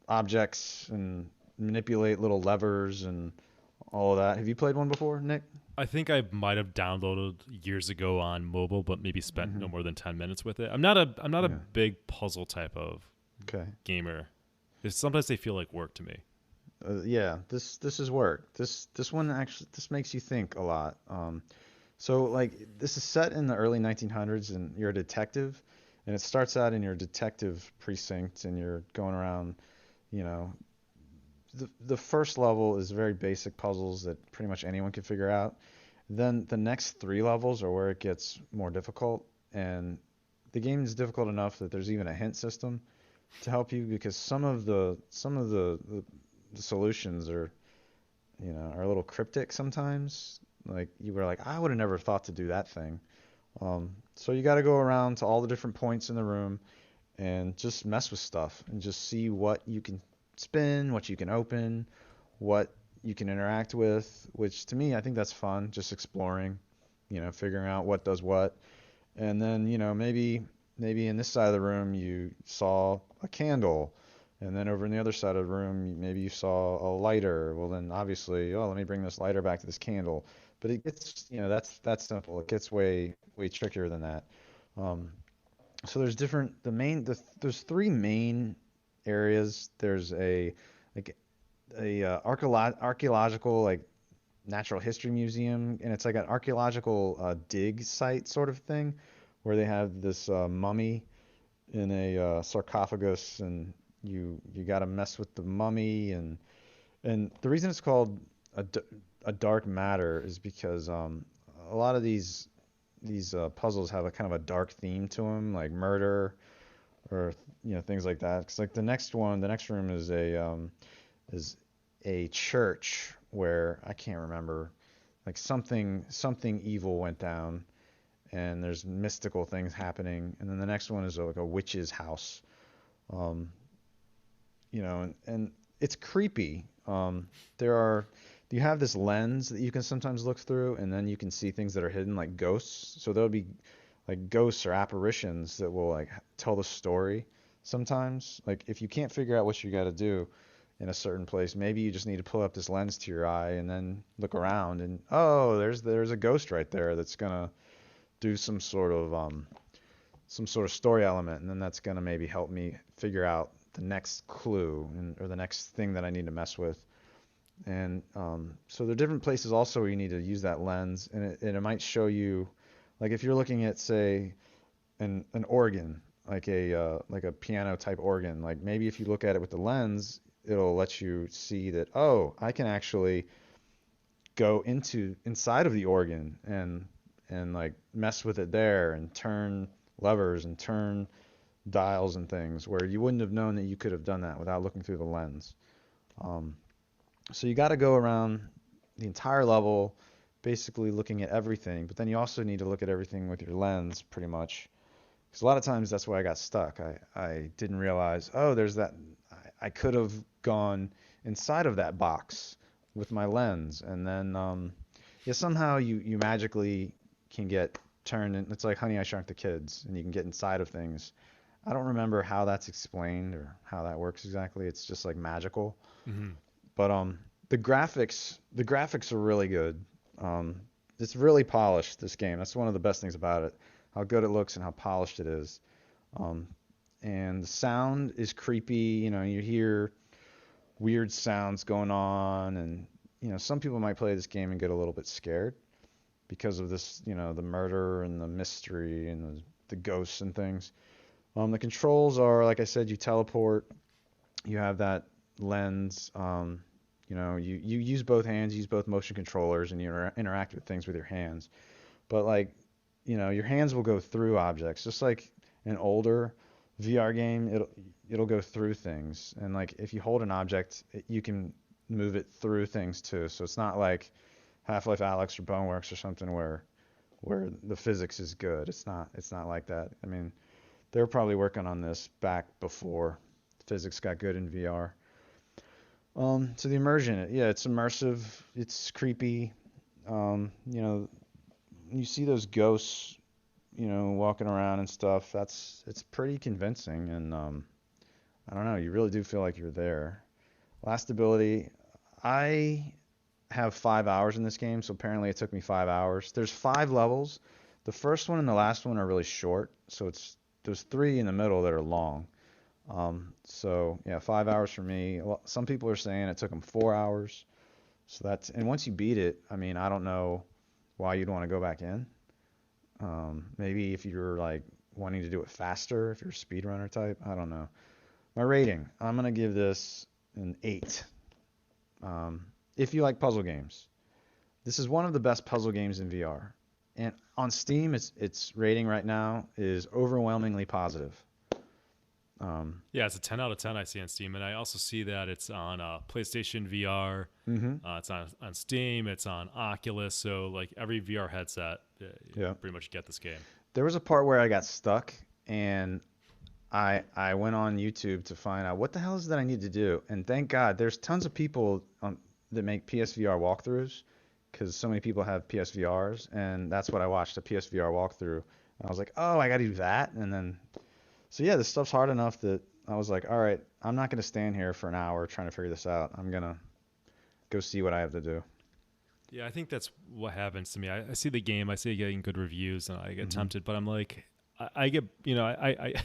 objects and manipulate little levers and all of that. Have you played one before, Nick? I think I might have downloaded years ago on mobile, but maybe spent no more than 10 minutes with it. I'm not a big puzzle type of Okay. gamer. Sometimes they feel like work to me. Yeah, this is work. This one actually this makes you think a lot. So like this is set in the early 1900s, and you're a detective, and it starts out in your detective precinct, and you're going around, you know, the first level is very basic puzzles that pretty much anyone can figure out. Then the next 3 levels are where it gets more difficult, and the game is difficult enough that there's even a hint system to help you because some of the solutions are are a little cryptic sometimes. Like you were like, I would have never thought to do that thing. So you got to go around to all the different points in the room and just mess with stuff and just see what you can spin, what you can open, what you can interact with, which to me, I think that's fun, just exploring, figuring out what does what. And then, maybe in this side of the room you saw a candle, and then over in the other side of the room maybe you saw a lighter. Well, then obviously, oh, let me bring this lighter back to this candle. But it gets, that's simple. It gets way trickier than that. Um, so there's 3 main areas. There's a archaeological like natural history museum, and it's like an archaeological dig site sort of thing, where they have this mummy in a sarcophagus, and you got to mess with the mummy, and the reason it's called a dark matter is because a lot of these puzzles have a kind of a dark theme to them, like murder or things like that. Because like the next room is a church where I can't remember, like something evil went down, and there's mystical things happening. And then the next one is like a witch's house, and it's creepy. You have this lens that you can sometimes look through, and then you can see things that are hidden, like ghosts. So there'll be like ghosts or apparitions that will like tell the story sometimes. Like if you can't figure out what you got to do, in a certain place. Maybe you just need to pull up this lens to your eye and then look around and oh, there's a ghost right there that's gonna do some sort of story element, and then that's gonna maybe help me figure out the next clue or the next thing that I need to mess with. And so there are different places also where you need to use that lens, and it might show you, like if you're looking at say an organ, like a piano type organ, like maybe if you look at it with the lens, it'll let you see that, oh, I can actually go inside of the organ and like mess with it there and turn levers and turn dials and things where you wouldn't have known that you could have done that without looking through the lens. Um, so you got to go around the entire level, basically looking at everything, but then you also need to look at everything with your lens pretty much. Because a lot of times that's where I got stuck. I didn't realize, oh, there's that. I could have gone inside of that box with my lens, and then yeah, somehow you magically can get turned. It's like Honey, I Shrunk the Kids, and you can get inside of things. I don't remember how that's explained or how that works exactly. It's just like magical. Mm-hmm. But the graphics are really good. It's really polished, this game. That's one of the best things about it. How good it looks and how polished it is. Um, and the sound is creepy. You know, you hear weird sounds going on, and you know, some people might play this game and get a little bit scared because of this, you know, the murder and the mystery and the ghosts and things. The controls are, like I said, you teleport. You have that lens. You know, you use both hands, use both motion controllers, and you interact with things with your hands. But like, you know, your hands will go through objects, just like an older VR game. It'll go through things, and like if you hold an object, you can move it through things too. So it's not like Half-Life Alyx or Boneworks or something where the physics is good. It's not like that. I mean, they were probably working on this back before physics got good in VR. So the immersion, yeah, it's immersive. It's creepy. You know, you see those ghosts, you know, walking around and stuff. It's pretty convincing, and I don't know, you really do feel like you're there. Last ability, I have 5 hours in this game, so apparently it took me 5 hours. There's 5 levels. The first one and the last one are really short, so there's 3 in the middle that are long. So yeah, 5 hours for me. Well, some people are saying it took them 4 hours. So and once you beat it, I mean, I don't know why you'd want to go back in. Maybe if you're like wanting to do it faster, if you're a speedrunner type, I don't know. My rating, I'm gonna give this an 8. If you like puzzle games, this is one of the best puzzle games in VR. And on Steam, its rating right now is overwhelmingly positive. Yeah, it's a 10 out of 10 I see on Steam, and I also see that it's on PlayStation VR. Mm-hmm. It's on Steam. It's on Oculus. So like every VR headset, you pretty much get this game. There was a part where I got stuck, and I went on YouTube to find out what the hell is that I need to do. And thank God, there's tons of people that make PSVR walkthroughs, because so many people have PSVRs, and that's what I watched, a PSVR walkthrough. And I was like, oh, I got to do that, and then. So yeah, this stuff's hard enough that I was like, all right, I'm not going to stand here for an hour trying to figure this out. I'm going to go see what I have to do. Yeah, I think that's what happens to me. I see the game, I see it getting good reviews, and I get tempted, but I'm like, I get, you know, I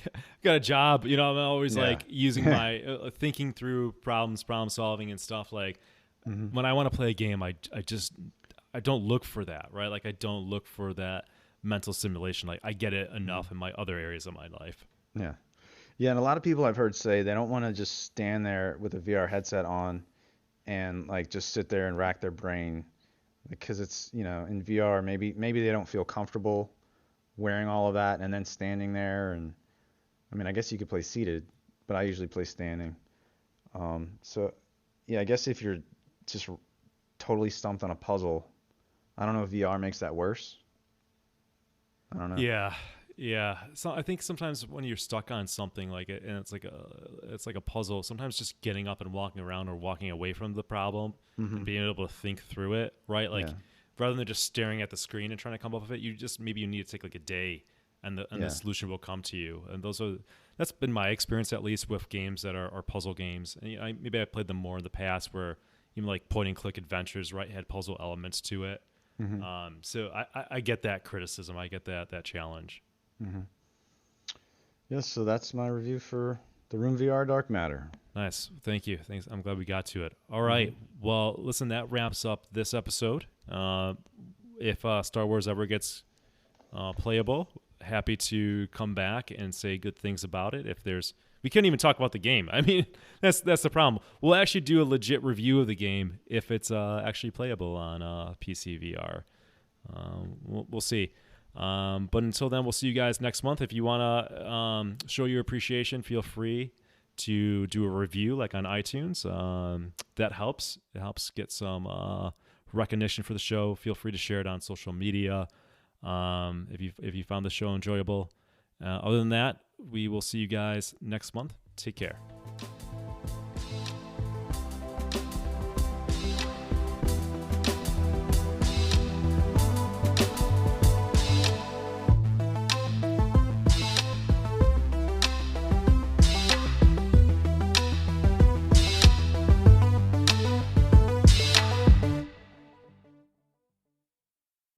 got a job, you know, I'm always like using my thinking through problem solving and stuff. Like when I want to play a game, I don't look for that, right? Like I don't look for that mental stimulation. Like I get it enough in my other areas of my life. Yeah. Yeah, and a lot of people I've heard say they don't want to just stand there with a VR headset on and like just sit there and rack their brain, because it's, you know, in VR maybe they don't feel comfortable wearing all of that and then standing there. And I mean, I guess you could play seated, but I usually play standing. So yeah, I guess if you're just totally stumped on a puzzle, I don't know if VR makes that worse. I don't know. Yeah. So I think sometimes when you're stuck on something like it, and it's like a puzzle, sometimes just getting up and walking around or walking away from the problem and being able to think through it, right? Like rather than just staring at the screen and trying to come up with it, maybe you need to take like a day, and the solution will come to you. And that's been my experience, at least with games that are puzzle games. And maybe I played them more in the past, where even like point and click adventures, right, had puzzle elements to it. Mm-hmm. So I get that criticism. I get that challenge. Mm-hmm. Yes, so that's my review for the Room VR Dark Matter. Nice. Thank you. Thanks. I'm glad we got to it. All right. Well, listen, that wraps up this episode. If Star Wars ever gets playable, happy to come back and say good things about it. We can't even talk about the game. I mean, that's the problem. We'll actually do a legit review of the game if it's actually playable on PC VR. We'll see. But until then, we'll see you guys next month. If you want to show your appreciation, feel free to do a review like on iTunes. That helps. It helps get some recognition for the show. Feel free to share it on social media if you found the show enjoyable. Other than that, we will see you guys next month. Take care.